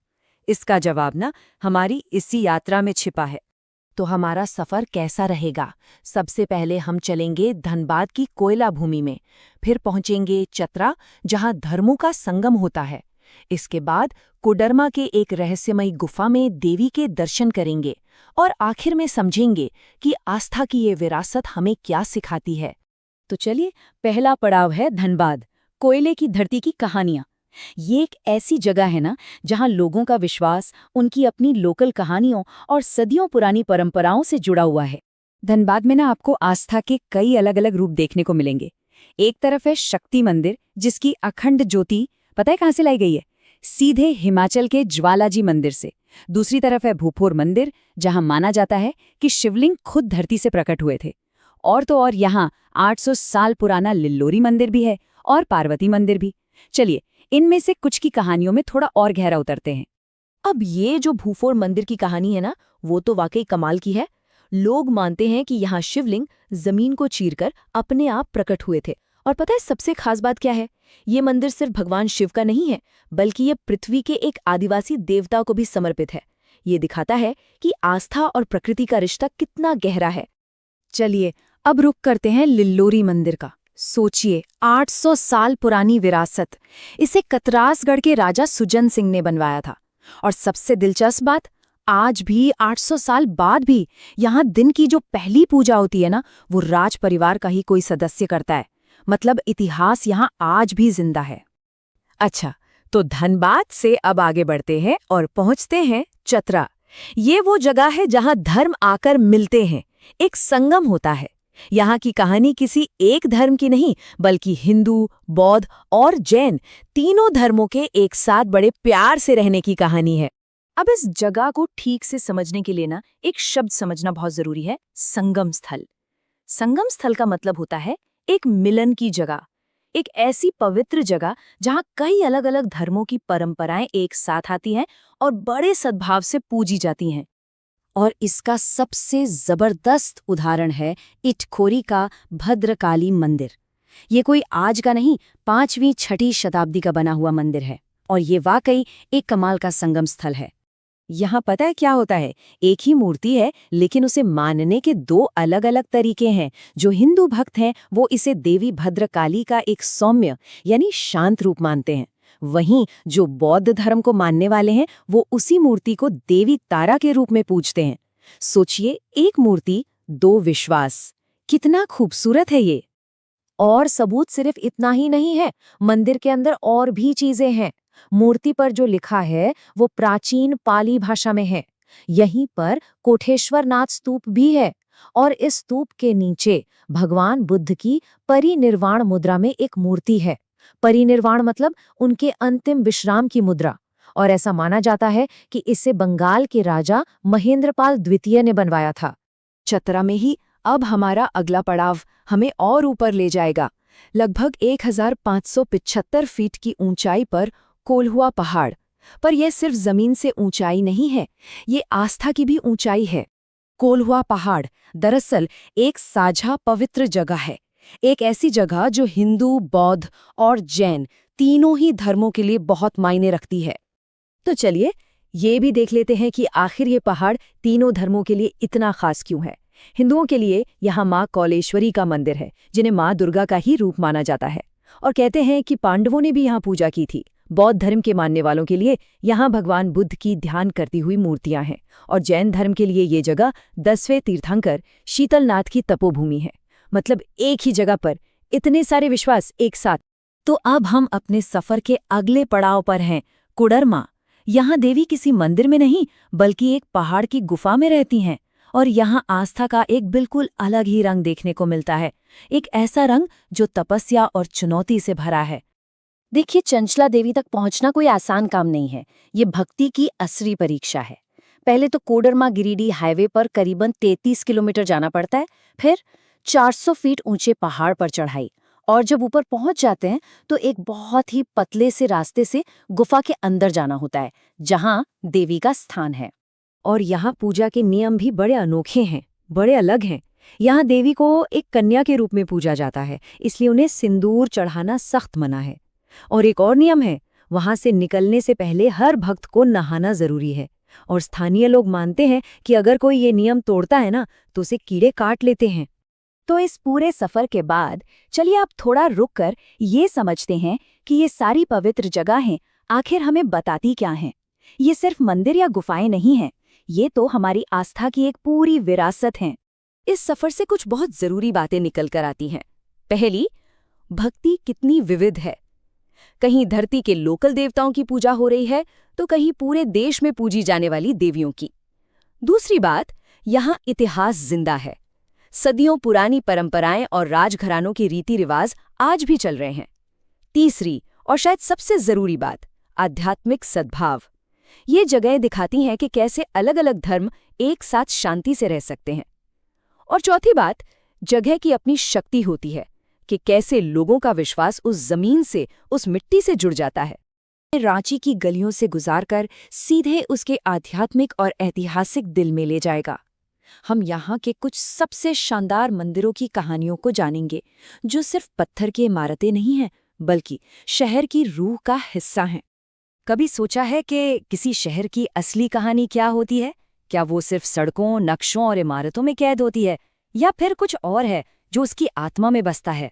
इसका जवाब ना हमारी इसी यात्रा में छिपा है। तो हमारा सफर कैसा रहेगा? सबसे पहले हम चलेंगे धनबाद की कोयला भूमि में, फिर पहुंचेंगे चतरा जहां धर्मों का संगम होता है। इसके बाद कोडरमा के एक रहस्यमयी गुफा में देवी के दर्शन करेंगे और आखिर में समझेंगे कि आस्था की ये विरासत हमें क्या सिखाती है। तो चलिए, पहला पड़ाव है धनबाद, कोयले की धरती की कहानियां। ये एक ऐसी जगह है ना जहां लोगों का विश्वास उनकी अपनी लोकल कहानियों और सदियों पुरानी परंपराओं से जुड़ा हुआ है। धनबाद में ना आपको आस्था के कई अलग अलग रूप देखने को मिलेंगे। एक तरफ है शक्ति मंदिर, जिसकी अखंड ज्योति पता है कहां से लाई गई है? सीधे हिमाचल के ज्वालाजी मंदिर से। दूसरी तरफ है भूपोर मंदिर, जहां माना जाता है कि शिवलिंग खुद धरती से प्रकट हुए थे। और तो और यहाँ 800 साल पुराना लिल्लोरी मंदिर भी है और पार्वती मंदिर भी। चलिए, इनमें से कुछ की कहानियों में थोड़ा और गहरा उतरते हैं। अब ये जो भूपोर मंदिर की कहानी है ना, वो तो वाकई कमाल की है। लोग मानते हैं कि यहाँ शिवलिंग जमीन को चीरकर अपने आप प्रकट हुए थे। और पता है सबसे खास बात क्या है? ये मंदिर सिर्फ भगवान शिव का नहीं है, बल्कि ये पृथ्वी के एक आदिवासी देवता को भी समर्पित है। ये दिखाता है कि आस्था और प्रकृति का रिश्ता कितना गहरा है। चलिए, अब रुक करते हैं लिल्लोरी मंदिर का। सोचिए, 800 साल पुरानी विरासत। इसे कतरासगढ़ के राजा सुजन सिंह ने बनवाया था। और सबसे दिलचस्प बात, आज भी 800 साल बाद भी यहाँ दिन की जो पहली पूजा होती है ना, वो राज परिवार का ही कोई सदस्य करता है। मतलब इतिहास यहाँ आज भी जिंदा है। अच्छा, तो धनबाद से अब आगे बढ़ते हैं और पहुंचते हैं चतरा। ये वो जगह है जहां धर्म आकर मिलते हैं, एक संगम होता है। यहाँ की कहानी किसी एक धर्म की नहीं, बल्कि हिंदू, बौद्ध और जैन तीनों धर्मों के एक साथ बड़े प्यार से रहने की कहानी है। अब इस जगह को ठीक से समझने के लिए ना एक शब्द समझना बहुत जरूरी है, संगम स्थल। संगम स्थल का मतलब होता है एक मिलन की जगह, एक ऐसी पवित्र जगह जहां कई अलग अलग धर्मों की परंपराएं एक साथ आती हैं और बड़े सद्भाव से पूजी जाती हैं। और इसका सबसे जबरदस्त उदाहरण है इटखोरी का भद्रकाली मंदिर। ये कोई आज का नहीं, 5वीं-6वीं शताब्दी का बना हुआ मंदिर है और ये वाकई एक कमाल का संगम स्थल है। यहाँ पता है क्या होता है? एक ही मूर्ति है, लेकिन उसे मानने के 2 अलग अलग तरीके हैं। जो हिंदू भक्त हैं वो इसे देवी भद्रकाली का एक सौम्य यानी शांत रूप मानते हैं। वहीं जो बौद्ध धर्म को मानने वाले हैं वो उसी मूर्ति को देवी तारा के रूप में पूजते हैं। सोचिए, एक मूर्ति 2 विश्वास, कितना खूबसूरत है ये। और सबूत सिर्फ इतना ही नहीं है, मंदिर के अंदर और भी चीजें हैं। मूर्ति पर जो लिखा है वो प्राचीन पाली भाषा में है। यहीं पर कोठेश्वरनाथ स्तूप भी है और इस स्तूप के नीचे भगवान बुद्ध की परिनिर्वाण मुद्रा में एक मूर्ति है। परिनिर्वाण मतलब उनके अंतिम विश्राम की मुद्रा। और ऐसा माना जाता है कि इसे बंगाल के राजा महेंद्रपाल द्वितीय ने बनवाया था। चतरा में ही अब हमारा अगला पड़ाव हमें और ऊपर ले जाएगा। लगभग 1575 फीट की ऊंचाई पर कोल्हुआ पहाड़। पर यह सिर्फ जमीन से ऊंचाई नहीं है, ये आस्था की भी ऊंचाई है। कोल्हुआ पहाड़ दरअसल एक साझा पवित्र जगह है, एक ऐसी जगह जो हिंदू, बौद्ध और जैन तीनों ही धर्मों के लिए बहुत मायने रखती है। तो चलिए, ये भी देख लेते हैं कि आखिर ये पहाड़ तीनों धर्मों के लिए इतना खास क्यों है। हिंदुओं के लिए यहाँ माँ कौलेश्वरी का मंदिर है, जिन्हें माँ दुर्गा का ही रूप माना जाता है और कहते हैं कि पांडवों ने भी यहाँ पूजा की थी। बौद्ध धर्म के मानने वालों के लिए यहाँ भगवान बुद्ध की ध्यान करती हुई मूर्तियां हैं और जैन धर्म के लिए ये जगह 10वें तीर्थंकर शीतलनाथ की तपोभूमि है। मतलब एक ही जगह पर इतने सारे विश्वास एक साथ। तो अब हम अपने सफर के अगले पड़ाव पर हैं, कोडरमा। यहाँ देवी किसी मंदिर में नहीं, बल्कि एक पहाड़ की गुफा में रहती हैं और यहाँ आस्था का एक बिल्कुल अलग ही रंग देखने को मिलता है। एक ऐसा रंग जो तपस्या और चुनौती से भरा है। देखिए, चंचला देवी तक पहुंचना कोई आसान काम नहीं है। ये भक्ति की असली परीक्षा है। पहले तो कोडरमा गिरिडीह हाईवे पर करीबन 33 किलोमीटर जाना पड़ता है, फिर 400 फीट ऊंचे पहाड़ पर चढ़ाई, और जब ऊपर पहुंच जाते हैं तो एक बहुत ही पतले से रास्ते से गुफा के अंदर जाना होता है, जहां देवी का स्थान है। और यहाँ पूजा के नियम भी बड़े अनोखे हैं, बड़े अलग हैं। यहाँ देवी को एक कन्या के रूप में पूजा जाता है, इसलिए उन्हें सिंदूर चढ़ाना सख्त मना है। और एक और नियम है, वहां से निकलने से पहले हर भक्त को नहाना जरूरी है। और स्थानीय लोग मानते हैं कि अगर कोई ये नियम तोड़ता है ना, तो उसे कीड़े काट लेते हैं। तो इस पूरे सफर के बाद चलिए आप थोड़ा रुक कर ये समझते हैं कि ये सारी पवित्र जगहें आखिर हमें बताती क्या हैं। ये सिर्फ मंदिर या गुफाएं नहीं हैं, ये तो हमारी आस्था की एक पूरी विरासत है। इस सफर से कुछ बहुत जरूरी बातें निकल कर आती हैं। पहली, भक्ति कितनी विविध है। कहीं धरती के लोकल देवताओं की पूजा हो रही है, तो कहीं पूरे देश में पूजी जाने वाली देवियों की। दूसरी बात, यहाँ इतिहास जिंदा है। सदियों पुरानी परंपराएं और राजघरानों के रीति रिवाज आज भी चल रहे हैं। तीसरी और शायद सबसे जरूरी बात, आध्यात्मिक सद्भाव। ये जगहें दिखाती हैं कि कैसे अलग अलग धर्म एक साथ शांति से रह सकते हैं। और चौथी बात, जगह की अपनी शक्ति होती है कि कैसे लोगों का विश्वास उस जमीन से, उस मिट्टी से जुड़ जाता है। रांची की गलियों से गुजारकर सीधे उसके आध्यात्मिक और ऐतिहासिक दिल में ले जाएगा। हम यहाँ के कुछ सबसे शानदार मंदिरों की कहानियों को जानेंगे, जो सिर्फ पत्थर की इमारतें नहीं हैं, बल्कि शहर की रूह का हिस्सा हैं। कभी सोचा है कि किसी शहर की असली कहानी क्या होती है? क्या वो सिर्फ सड़कों, नक्शों और इमारतों में कैद होती है, या फिर कुछ और है जो उसकी आत्मा में बसता है?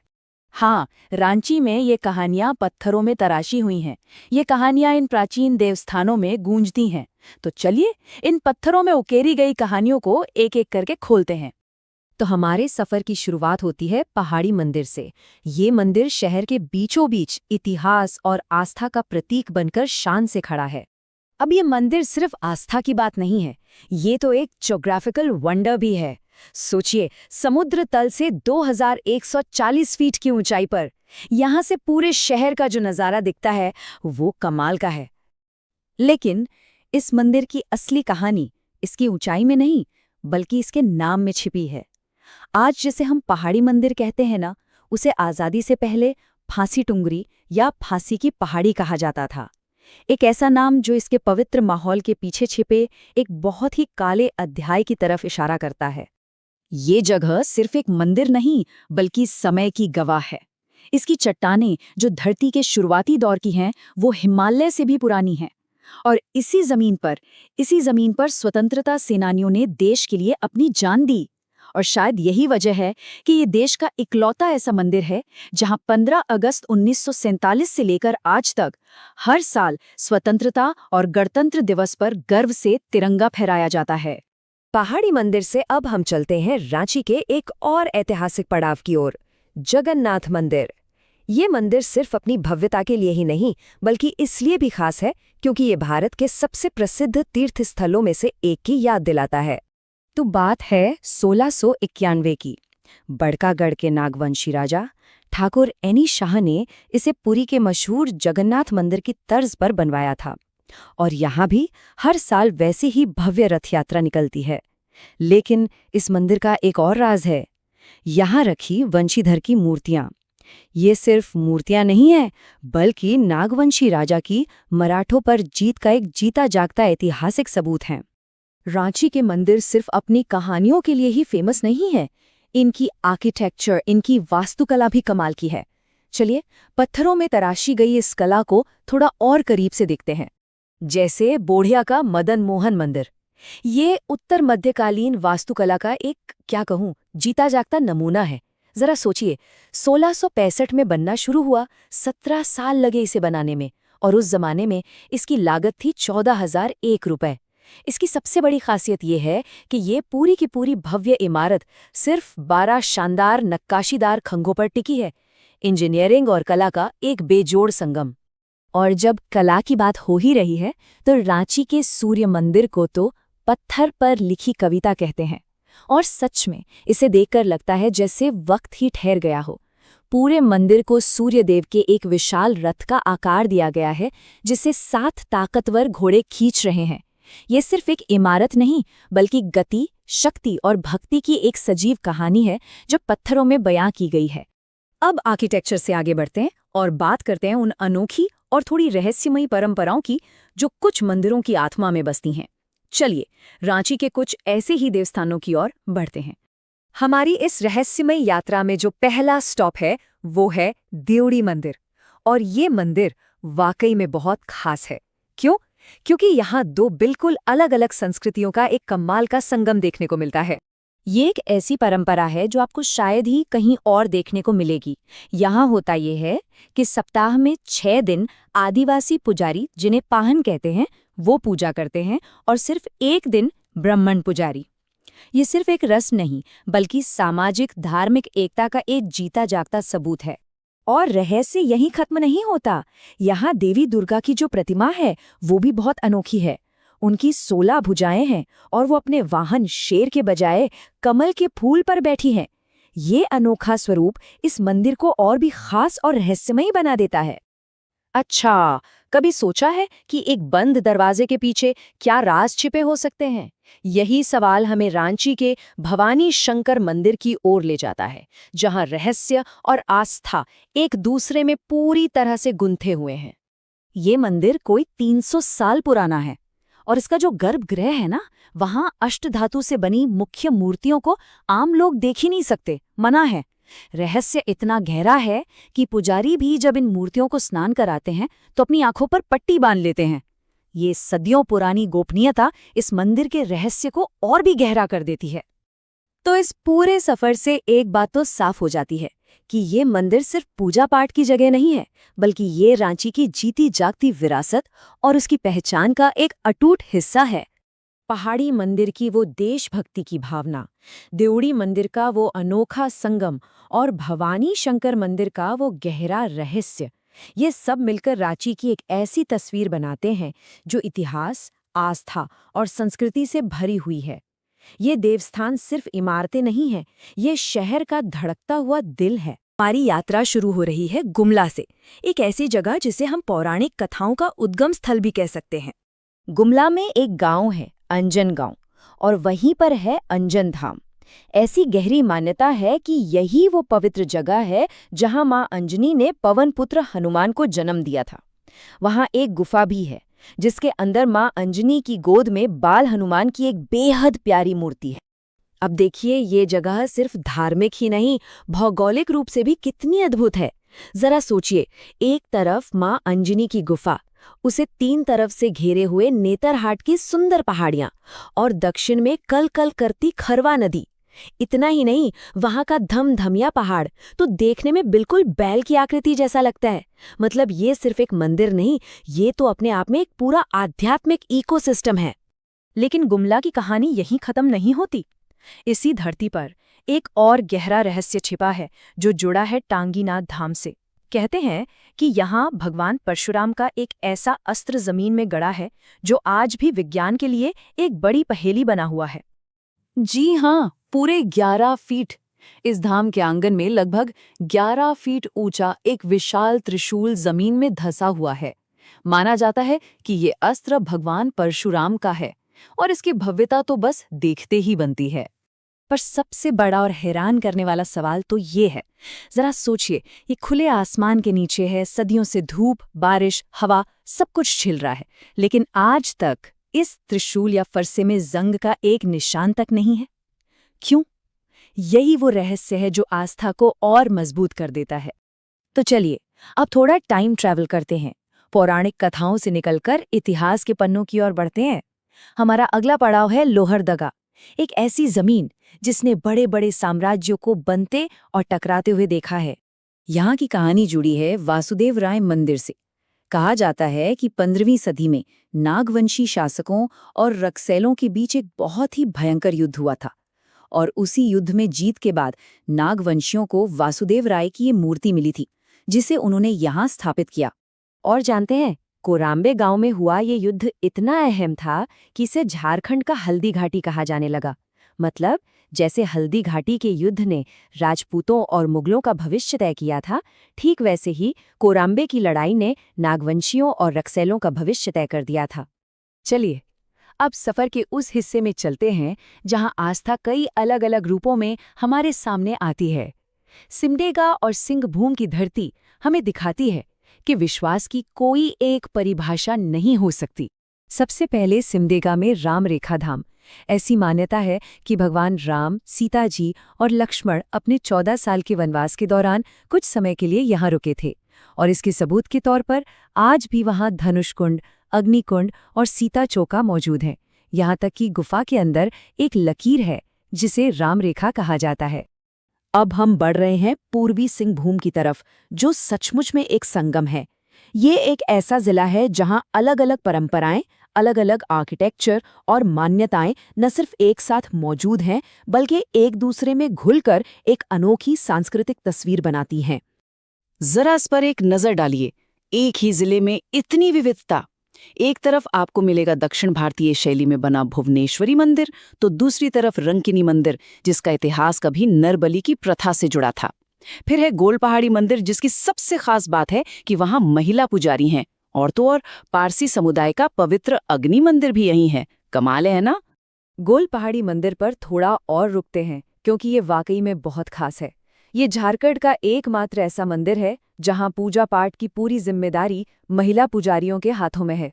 हाँ, रांची में ये कहानियां पत्थरों में तराशी हुई हैं। ये कहानियां इन प्राचीन देवस्थानों में गूंजती हैं। तो चलिए इन पत्थरों में उकेरी गई कहानियों को एक एक करके खोलते हैं। तो हमारे सफर की शुरुआत होती है पहाड़ी मंदिर से। ये मंदिर शहर के बीचों बीच इतिहास और आस्था का प्रतीक बनकर शान से खड़ा है। अब ये मंदिर सिर्फ आस्था की बात नहीं है, ये तो एक ज्योग्राफिकल वंडर भी है। सोचिए, समुद्र तल से 2140 फीट की ऊंचाई पर यहां से पूरे शहर का जो नजारा दिखता है, वो कमाल का है। लेकिन इस मंदिर की असली कहानी इसकी ऊंचाई में नहीं, बल्कि इसके नाम में छिपी है। आज जिसे हम पहाड़ी मंदिर कहते हैं ना, उसे आजादी से पहले फांसी टुंगरी या फांसी की पहाड़ी कहा जाता था। एक ऐसा नाम जो इसके पवित्र माहौल के पीछे छिपे एक बहुत ही काले अध्याय की तरफ इशारा करता है। ये जगह सिर्फ एक मंदिर नहीं, बल्कि समय की गवाह है। इसकी चट्टानें जो धरती के शुरुआती दौर की हैं, वो हिमालय से भी पुरानी हैं। और इसी जमीन पर स्वतंत्रता सेनानियों ने देश के लिए अपनी जान दी। और शायद यही वजह है कि ये देश का इकलौता ऐसा मंदिर है जहां 15 अगस्त 1947 से लेकर आज तक हर साल स्वतंत्रता और गणतंत्र दिवस पर गर्व से तिरंगा फहराया जाता है। पहाड़ी मंदिर से अब हम चलते हैं रांची के एक और ऐतिहासिक पड़ाव की ओर, जगन्नाथ मंदिर। ये मंदिर सिर्फ अपनी भव्यता के लिए ही नहीं, बल्कि इसलिए भी खास है क्योंकि ये भारत के सबसे प्रसिद्ध तीर्थ स्थलों में से एक की याद दिलाता है। तो बात है 1691 की। बड़कागढ़ के नागवंशी राजा ठाकुर एनी शाह ने इसे पुरी के मशहूर जगन्नाथ मंदिर की तर्ज पर बनवाया था। और यहाँ भी हर साल वैसी ही भव्य रथ यात्रा निकलती है। लेकिन इस मंदिर का एक और राज है, यहाँ रखी वंशीधर की मूर्तियां। ये सिर्फ मूर्तियां नहीं है, बल्कि नागवंशी राजा की मराठों पर जीत का एक जीता जागता ऐतिहासिक सबूत है। रांची के मंदिर सिर्फ अपनी कहानियों के लिए ही फेमस नहीं है, इनकी आर्किटेक्चर, इनकी वास्तुकला भी कमाल की है। चलिए पत्थरों में तराशी गई इस कला को थोड़ा और करीब से देखते हैं। जैसे बोढ़िया का मदन मोहन मंदिर। ये उत्तर मध्यकालीन वास्तुकला का एक, क्या कहूँ, जीता जागता नमूना है। जरा सोचिए, 1665 में बनना शुरू हुआ, 17 साल लगे इसे बनाने में, और उस जमाने में इसकी लागत थी 14,001 रुपए। इसकी सबसे बड़ी खासियत ये है कि ये पूरी की पूरी भव्य इमारत सिर्फ 12 शानदार नक्काशीदार खंभों पर टिकी है। इंजीनियरिंग और कला का एक बेजोड़ संगम। और जब कला की बात हो ही रही है, तो रांची के सूर्य मंदिर को तो पत्थर पर लिखी कविता कहते हैं। और सच में इसे देखकर लगता है जैसे वक्त ही ठहर गया हो। पूरे मंदिर को सूर्यदेव के एक विशाल रथ का आकार दिया गया है, जिसे 7 ताकतवर घोड़े खींच रहे हैं। ये सिर्फ एक इमारत नहीं, बल्कि गति, शक्ति और भक्ति की एक सजीव कहानी है जो पत्थरों में बयां की गई है। अब आर्किटेक्चर से आगे बढ़ते हैं और बात करते हैं उन अनोखी और थोड़ी रहस्यमयी परंपराओं की जो कुछ मंदिरों की आत्मा में बसती हैं। चलिए रांची के कुछ ऐसे ही देवस्थानों की ओर बढ़ते हैं। हमारी इस रहस्यमय यात्रा में जो पहला स्टॉप है, वो है देवड़ी मंदिर। और ये मंदिर वाकई में बहुत खास है। क्यों? क्योंकि यहाँ दो बिल्कुल अलग-अलग संस्कृतियों का एक कमाल का संगम देखने को मिलता है। ये एक ऐसी परंपरा है जो आपको शायद ही कहीं और देखने को मिलेगी। यहाँ होता ये है कि सप्ताह में 6 दिन आदिवासी पुजारी, जिन्हें पाहन कहते हैं, वो पूजा करते हैं, और सिर्फ एक दिन ब्राह्मण पुजारी। ये सिर्फ एक रस्म नहीं, बल्कि सामाजिक धार्मिक एकता का एक जीता जागता सबूत है। और रहस्य यहीं खत्म नहीं होता। यहाँ देवी दुर्गा की जो प्रतिमा है वो भी बहुत अनोखी है। उनकी 16 भुजाएं हैं और वो अपने वाहन शेर के बजाय कमल के फूल पर बैठी हैं। ये अनोखा स्वरूप इस मंदिर को और भी खास और रहस्यमयी बना देता है। अच्छा, कभी सोचा है कि एक बंद दरवाजे के पीछे क्या राज छिपे हो सकते हैं? यही सवाल हमें रांची के भवानी शंकर मंदिर की ओर ले जाता है, जहां रहस्य और आस्था एक दूसरे में पूरी तरह से गुंथे हुए हैं। ये मंदिर कोई 300 साल पुराना है, और इसका जो गर्भगृह है ना, वहां अष्टधातु से बनी मुख्य मूर्तियों को आम लोग देख ही नहीं सकते, मना है। रहस्य इतना गहरा है कि पुजारी भी जब इन मूर्तियों को स्नान कराते हैं तो अपनी आंखों पर पट्टी बांध लेते हैं। ये सदियों पुरानी गोपनीयता इस मंदिर के रहस्य को और भी गहरा कर देती है। तो इस पूरे सफर से एक बात तो साफ हो जाती है कि ये मंदिर सिर्फ पूजा पाठ की जगह नहीं है, बल्कि ये रांची की जीती जागती विरासत और उसकी पहचान का एक अटूट हिस्सा है। पहाड़ी मंदिर की वो देशभक्ति की भावना, देवड़ी मंदिर का वो अनोखा संगम और भवानी शंकर मंदिर का वो गहरा रहस्य, ये सब मिलकर रांची की एक ऐसी तस्वीर बनाते हैं जो इतिहास, आस्था और संस्कृति से भरी हुई है। ये देवस्थान सिर्फ इमारतें नहीं हैं, ये शहर का धड़कता हुआ दिल है। हमारी यात्रा शुरू हो रही है गुमला से, एक ऐसी जगह जिसे हम पौराणिक कथाओं का उद्गम स्थल भी कह सकते हैं। गुमला में एक गांव है, अंजन गांव, और वहीं पर है अंजन धाम। ऐसी गहरी मान्यता है कि यही वो पवित्र जगह है जहां मां अंजनी ने पवन पुत्र हनुमान को जन्म दिया था। वहां एक गुफा भी है जिसके अंदर मां अंजनी की गोद में बाल हनुमान की एक बेहद प्यारी मूर्ति है। अब देखिए, ये जगह सिर्फ धार्मिक ही नहीं, भौगोलिक रूप से भी कितनी अद्भुत है। जरा सोचिए, एक तरफ मां अंजनी की गुफा, उसे 3 तरफ से घेरे हुए नेतरहाट की सुंदर पहाड़ियां, और दक्षिण में कल कल करती खरवा नदी। इतना ही नहीं, वहां का धमधमिया पहाड़ तो देखने में बिल्कुल बैल की आकृति जैसा लगता है। मतलब ये सिर्फ एक मंदिर नहीं, ये तो अपने आप में एक पूरा आध्यात्मिक इकोसिस्टम है। लेकिन गुमला की कहानी यहीं खत्म नहीं होती। इसी धरती पर एक और गहरा रहस्य छिपा है जो जुड़ा है टांगीनाथ धाम से। कहते हैं कि यहाँ भगवान परशुराम का एक ऐसा अस्त्र जमीन में गड़ा है जो आज भी विज्ञान के लिए एक बड़ी पहेली बना हुआ है। जी हाँ, पूरे 11 फीट। इस धाम के आंगन में लगभग 11 फीट ऊंचा एक विशाल त्रिशूल जमीन में धंसा हुआ है। माना जाता है कि ये अस्त्र भगवान परशुराम का है, और इसकी भव्यता तो बस देखते ही बनती है। पर सबसे बड़ा और हैरान करने वाला सवाल तो ये है, जरा सोचिए, ये खुले आसमान के नीचे है, सदियों से धूप, बारिश, हवा सब कुछ झिल रहा है, लेकिन आज तक इस त्रिशूल या फरसे में जंग का एक निशान तक नहीं है। क्यों? यही वो रहस्य है जो आस्था को और मजबूत कर देता है। तो चलिए, अब थोड़ा टाइम ट्रैवल करते हैं, पौराणिक कथाओं से निकलकर इतिहास के पन्नों की ओर बढ़ते हैं। हमारा अगला पड़ाव है लोहरदगा, एक ऐसी जमीन जिसने बड़े बड़े साम्राज्यों को बनते और टकराते हुए देखा है। यहाँ की कहानी जुड़ी है वासुदेव राय मंदिर से। कहा जाता है कि 15वीं सदी में नागवंशी शासकों और रक्सैलों के बीच एक बहुत ही भयंकर युद्ध हुआ था, और उसी युद्ध में जीत के बाद नागवंशियों को वासुदेव राय की ये मूर्ति मिली थी, जिसे उन्होंने यहाँ स्थापित किया। और जानते हैं, कोराम्बे गांव में हुआ ये युद्ध इतना अहम था कि इसे झारखंड का हल्दी घाटी कहा जाने लगा। मतलब जैसे हल्दी घाटी के युद्ध ने राजपूतों और मुगलों का भविष्य तय किया था, ठीक वैसे ही कोराम्बे की लड़ाई ने नागवंशियों और रक्सैलों का भविष्य तय कर दिया था। चलिए, अब सफर के उस हिस्से में चलते हैं जहां आस्था कई अलग अलग रूपों में हमारे सामने आती है। सिमडेगा और सिंहभूम की धरती हमें दिखाती है कि विश्वास की कोई एक परिभाषा नहीं हो सकती। सबसे पहले सिमडेगा में राम रेखा धाम। ऐसी मान्यता है कि भगवान राम, सीता जी और लक्ष्मण अपने 14 साल के वनवास के दौरान कुछ समय के लिए यहाँ रुके थे, और इसके सबूत के तौर पर आज भी वहाँ धनुष कुंड, अग्निकुंड और सीता चौका मौजूद है। यहाँ तक कि गुफा के अंदर एक लकीर है जिसे राम रेखा कहा जाता है। अब हम बढ़ रहे हैं पूर्वी सिंहभूम की तरफ, जो सचमुच में एक संगम है। ये एक ऐसा जिला है जहाँ अलग अलग परंपराएं, अलग अलग आर्किटेक्चर और मान्यताएं न सिर्फ एक साथ मौजूद हैं, बल्कि एक दूसरे में घुलकर एक अनोखी सांस्कृतिक तस्वीर बनाती हैं। जरा इस पर एक नजर डालिए। एक ही जिले में इतनी विविधता। एक तरफ आपको मिलेगा दक्षिण भारतीय शैली में बना भुवनेश्वरी मंदिर, तो दूसरी तरफ रंकिनी मंदिर, जिसका इतिहास कभी नरबली की प्रथा से जुड़ा था। फिर है गोल पहाड़ी मंदिर, जिसकी सबसे खास बात है कि वहां महिला पुजारी हैं। और तो और पारसी समुदाय का पवित्र अग्नि मंदिर भी यहीं है। कमाल है ना? गोल पहाड़ी मंदिर पर थोड़ा और रुकते हैं, क्योंकि ये वाकई में बहुत खास है। ये झारखंड का एकमात्र ऐसा मंदिर है जहां पूजा पाठ की पूरी जिम्मेदारी महिला पुजारियों के हाथों में है।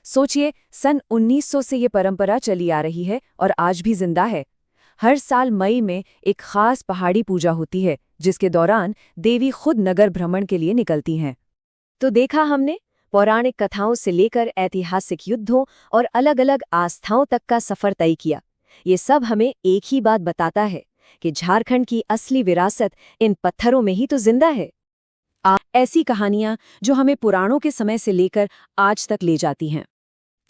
सोचिए, सन 1900 से ये परंपरा चली आ रही है और आज भी जिंदा है। हर साल मई में एक खास पहाड़ी पूजा होती है, जिसके दौरान देवी खुद नगर भ्रमण के लिए निकलती हैं। तो देखा हमने, पौराणिक कथाओं से लेकर ऐतिहासिक युद्धों और अलग अलग आस्थाओं तक का सफर तय किया। ये सब हमें एक ही बात बताता है कि झारखंड की असली विरासत इन पत्थरों में ही तो जिंदा है। ऐसी कहानियां जो हमें पुराणों के समय से लेकर आज तक ले जाती हैं।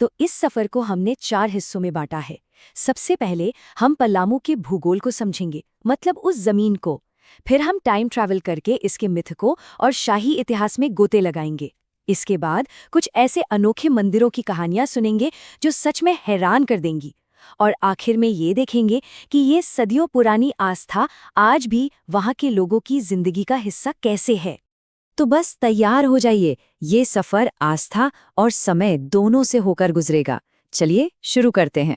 तो इस सफर को हमने 4 हिस्सों में बांटा है। सबसे पहले हम पलामू के भूगोल को समझेंगे, मतलब उस जमीन को। फिर हम टाइम ट्रैवल करके इसके मिथ को और शाही इतिहास में गोते लगाएंगे। इसके बाद कुछ ऐसे अनोखे मंदिरों की कहानियां सुनेंगे जो सच में हैरान कर देंगी। और आखिर में ये देखेंगे कि ये सदियों पुरानी आस्था आज भी वहाँ के लोगों की जिंदगी का हिस्सा कैसे है। तो बस तैयार हो जाइए, ये सफर आस्था और समय दोनों से होकर गुजरेगा। चलिए शुरू करते हैं।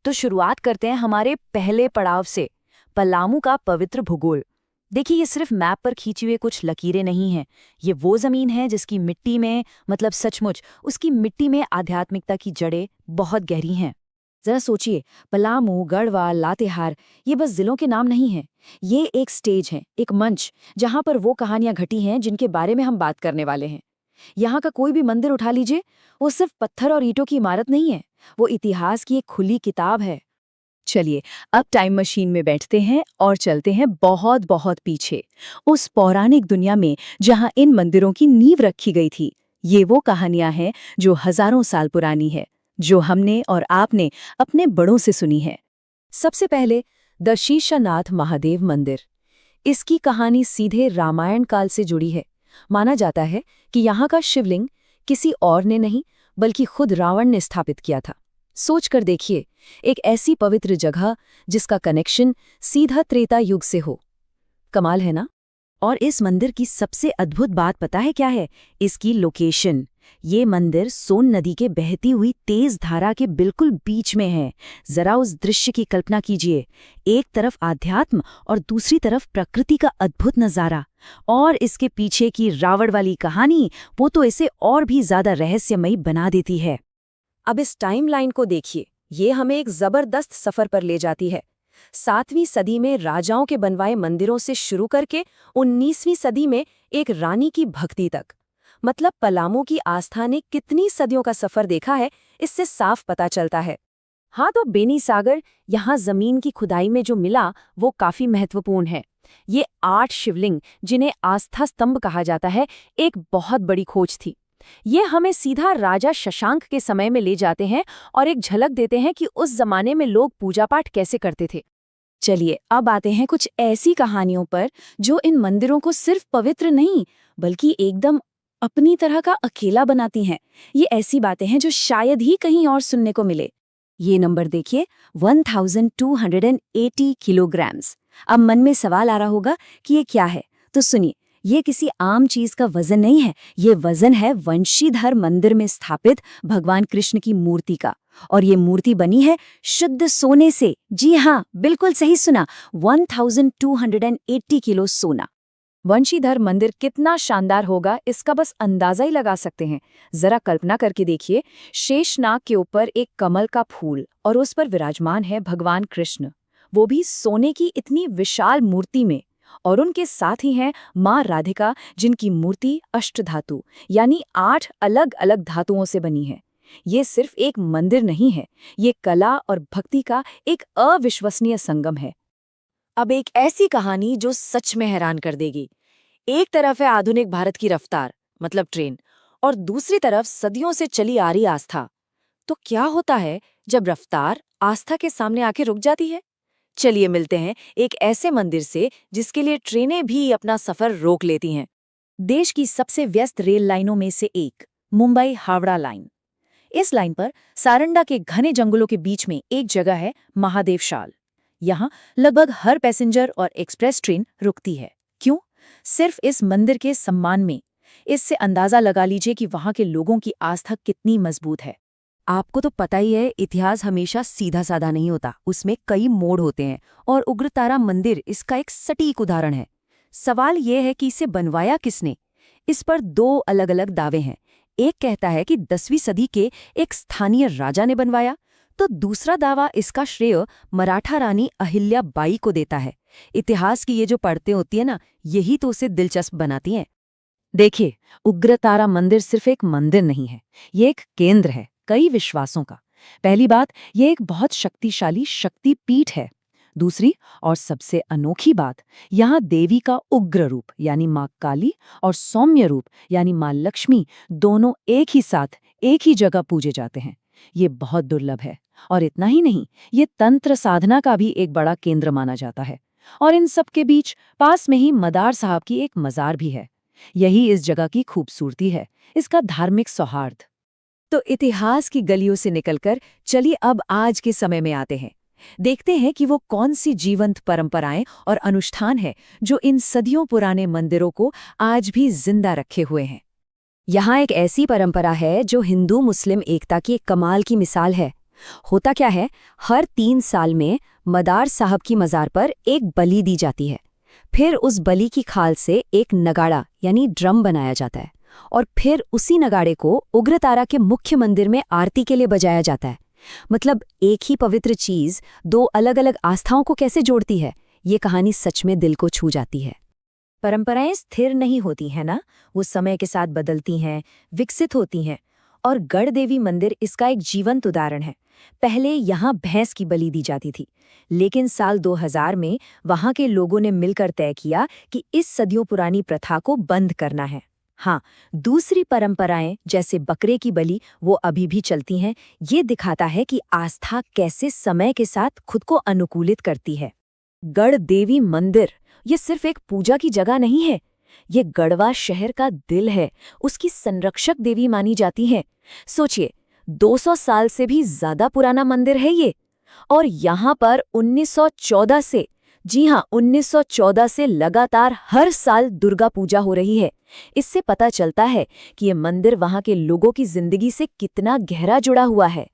तो शुरुआत करते हैं हमारे पहले पड़ाव से, पलामू का पवित्र भूगोल। देखिए, ये सिर्फ मैप पर खींची हुए कुछ लकीरें नहीं हैं। ये वो जमीन है जिसकी मिट्टी में, मतलब सचमुच उसकी मिट्टी में आध्यात्मिकता की जड़ें बहुत गहरी हैं। जरा सोचिए, पलामू, गढ़वाल, लातेहार, ये बस जिलों के नाम नहीं हैं। ये एक स्टेज है, एक मंच, जहाँ पर वो कहानियां घटी हैं जिनके बारे में हम बात करने वाले हैं। यहाँ का कोई भी मंदिर उठा लीजिए, वो सिर्फ पत्थर और ईंटों की इमारत नहीं है, वो इतिहास की एक खुली किताब है। चलिए, अब टाइम मशीन में बैठते हैं और चलते हैं बहुत बहुत पीछे, उस पौराणिक दुनिया में जहाँ इन मंदिरों की नींव रखी गई थी। ये वो कहानियां हैं जो हजारों साल पुरानी है, जो हमने और आपने अपने बड़ों से सुनी है। सबसे पहले दशीशनाथ महादेव मंदिर। इसकी कहानी सीधे रामायण काल से जुड़ी है। माना जाता है कि यहाँ का शिवलिंग किसी और ने नहीं, बल्कि खुद रावण ने स्थापित किया था। सोच कर देखिए, एक ऐसी पवित्र जगह जिसका कनेक्शन सीधा त्रेता युग से हो। कमाल है ना? और इस मंदिर की सबसे अद्भुत बात पता है क्या है? इसकी लोकेशन। ये मंदिर सोन नदी के बहती हुई तेज धारा के बिल्कुल बीच में है। जरा उस दृश्य की कल्पना कीजिए, एक तरफ आध्यात्म और दूसरी तरफ प्रकृति का अद्भुत नजारा। और इसके पीछे की रावण वाली कहानी, वो तो इसे और भी ज्यादा रहस्यमयी बना देती है। अब इस टाइमलाइन को देखिए, ये हमें एक जबरदस्त सफर पर ले जाती है। 7वीं सदी में राजाओं के बनवाए मंदिरों से शुरू करके 19वीं सदी में एक रानी की भक्ति तक। मतलब पलामू की आस्था ने कितनी सदियों का सफर देखा है, इससे साफ पता चलता है। हाँ, तो बेनी सागर, यहाँ जमीन की खुदाई में जो मिला वो काफी महत्वपूर्ण है। ये 8 शिवलिंग, जिन्हें आस्था स्तंभ कहा जाता है, एक बहुत बड़ी खोज थी। ये हमें सीधा राजा शशांक के समय में ले जाते हैं और एक झलक देते हैं कि उस जमाने में लोग पूजा पाठ कैसे करते थे। चलिए, अब आते हैं कुछ ऐसी कहानियों पर जो इन मंदिरों को सिर्फ पवित्र नहीं, बल्कि एकदम अपनी तरह का अकेला बनाती हैं। ये ऐसी बातें हैं जो शायद ही कहीं और सुनने को मिले। ये नंबर देखिए, 1280 किलोग्राम्स। अब मन में सवाल आ रहा होगा कि ये क्या है, तो सुनिए, ये किसी आम चीज का वजन नहीं है। ये वजन है वंशीधर मंदिर में स्थापित भगवान कृष्ण की मूर्ति का। और ये मूर्ति बनी है शुद्ध सोने से। जी हाँ, बिल्कुल सही सुना, 1280 किलो सोना। वंशीधर मंदिर कितना शानदार होगा, इसका बस अंदाजा ही लगा सकते हैं। जरा कल्पना करके देखिए, शेषनाग के ऊपर एक कमल का फूल और उस पर विराजमान है भगवान कृष्ण, वो भी सोने की इतनी विशाल मूर्ति में। और उनके साथ ही हैं माँ राधिका, जिनकी मूर्ति अष्टधातु यानी 8 अलग अलग धातुओं से बनी है। ये सिर्फ एक मंदिर नहीं है, ये कला और भक्ति का एक अविश्वसनीय संगम है। अब एक ऐसी कहानी जो सच में हैरान कर देगी। एक तरफ है आधुनिक भारत की रफ्तार, मतलब ट्रेन, और दूसरी तरफ सदियों से चली आ रही आस्था। तो क्या होता है जब रफ्तार आस्था के सामने आके रुक जाती है? चलिए मिलते हैं एक ऐसे मंदिर से जिसके लिए ट्रेनें भी अपना सफर रोक लेती हैं। देश की सबसे व्यस्त रेल लाइनों में से एक, मुंबई हावड़ा लाइन। इस लाइन पर सारंडा के घने जंगलों के बीच में एक जगह है, महादेवशाल। यहाँ लगभग हर पैसेंजर और एक्सप्रेस ट्रेन रुकती है। क्यों? सिर्फ इस मंदिर के सम्मान में। इससे अंदाजा लगा लीजिए कि वहाँ के लोगों की आस्था कितनी मजबूत है। आपको तो पता ही है, इतिहास हमेशा सीधा साधा नहीं होता, उसमें कई मोड़ होते हैं, और उग्रतारा मंदिर इसका एक सटीक उदाहरण है। सवाल यह है कि इसे बनवाया किसने? इस पर 2 अलग अलग दावे हैं। एक कहता है कि 10वीं सदी के एक स्थानीय राजा ने बनवाया, तो दूसरा दावा इसका श्रेय मराठा रानी अहिल्या बाई को देता है। इतिहास की ये जो पढ़ते होती है ना, यही तो उसे दिलचस्प बनाती हैं। देखिए, उग्रतारा मंदिर सिर्फ एक मंदिर नहीं है, ये एक केंद्र है कई विश्वासों का। पहली बात, ये एक बहुत शक्तिशाली शक्ति पीठ है। दूसरी और सबसे अनोखी बात, यहाँ देवी का उग्र रूप यानी माँ काली और सौम्य रूप यानी माँ लक्ष्मी दोनों एक ही साथ एक ही जगह पूजे जाते हैं। ये बहुत दुर्लभ है। और इतना ही नहीं, ये तंत्र साधना का भी एक बड़ा केंद्र माना जाता है। और इन सब के बीच पास में ही मदार साहब की एक मजार भी है। यही इस जगह की खूबसूरती है, इसका धार्मिक सौहार्द। तो इतिहास की गलियों से निकलकर चलिए अब आज के समय में आते हैं। देखते हैं कि वो कौन सी जीवंत परंपराएं और अनुष्ठान है जो इन सदियों पुराने मंदिरों को आज भी जिंदा रखे हुए हैं। यहाँ एक ऐसी परंपरा है जो हिंदू मुस्लिम एकता की एक कमाल की मिसाल है। होता क्या है, हर 3 साल में मदार साहब की मजार पर एक बलि दी जाती है। फिर उस बलि की खाल से एक नगाड़ा यानी ड्रम बनाया जाता है, और फिर उसी नगाड़े को उग्रतारा के मुख्य मंदिर में आरती के लिए बजाया जाता है। मतलब एक ही पवित्र चीज 2 अलग अलग आस्थाओं को कैसे जोड़ती है, ये कहानी सच में दिल को छू जाती है। परंपराएं स्थिर नहीं होती हैं ना, वो समय के साथ बदलती हैं, विकसित होती हैं, और गढ़ देवी मंदिर इसका एक जीवंत उदाहरण है। पहले यहाँ भैंस की बलि दी जाती थी, लेकिन साल 2000 में वहाँ के लोगों ने मिलकर तय किया कि इस सदियों पुरानी प्रथा को बंद करना है। हाँ, दूसरी परंपराएं जैसे बकरे की बलि वो अभी भी चलती हैं। ये दिखाता है कि आस्था कैसे समय के साथ खुद को अनुकूलित करती है। गढ़ देवी मंदिर ये सिर्फ एक पूजा की जगह नहीं है, ये गढ़वा शहर का दिल है, उसकी संरक्षक देवी मानी जाती है। सोचिए, 200 साल से भी ज्यादा पुराना मंदिर है ये, और यहाँ पर 1914 से, जी हाँ 1914 से लगातार हर साल दुर्गा पूजा हो रही है। इससे पता चलता है कि ये मंदिर वहाँ के लोगों की जिंदगी से कितना गहरा जुड़ा हुआ है।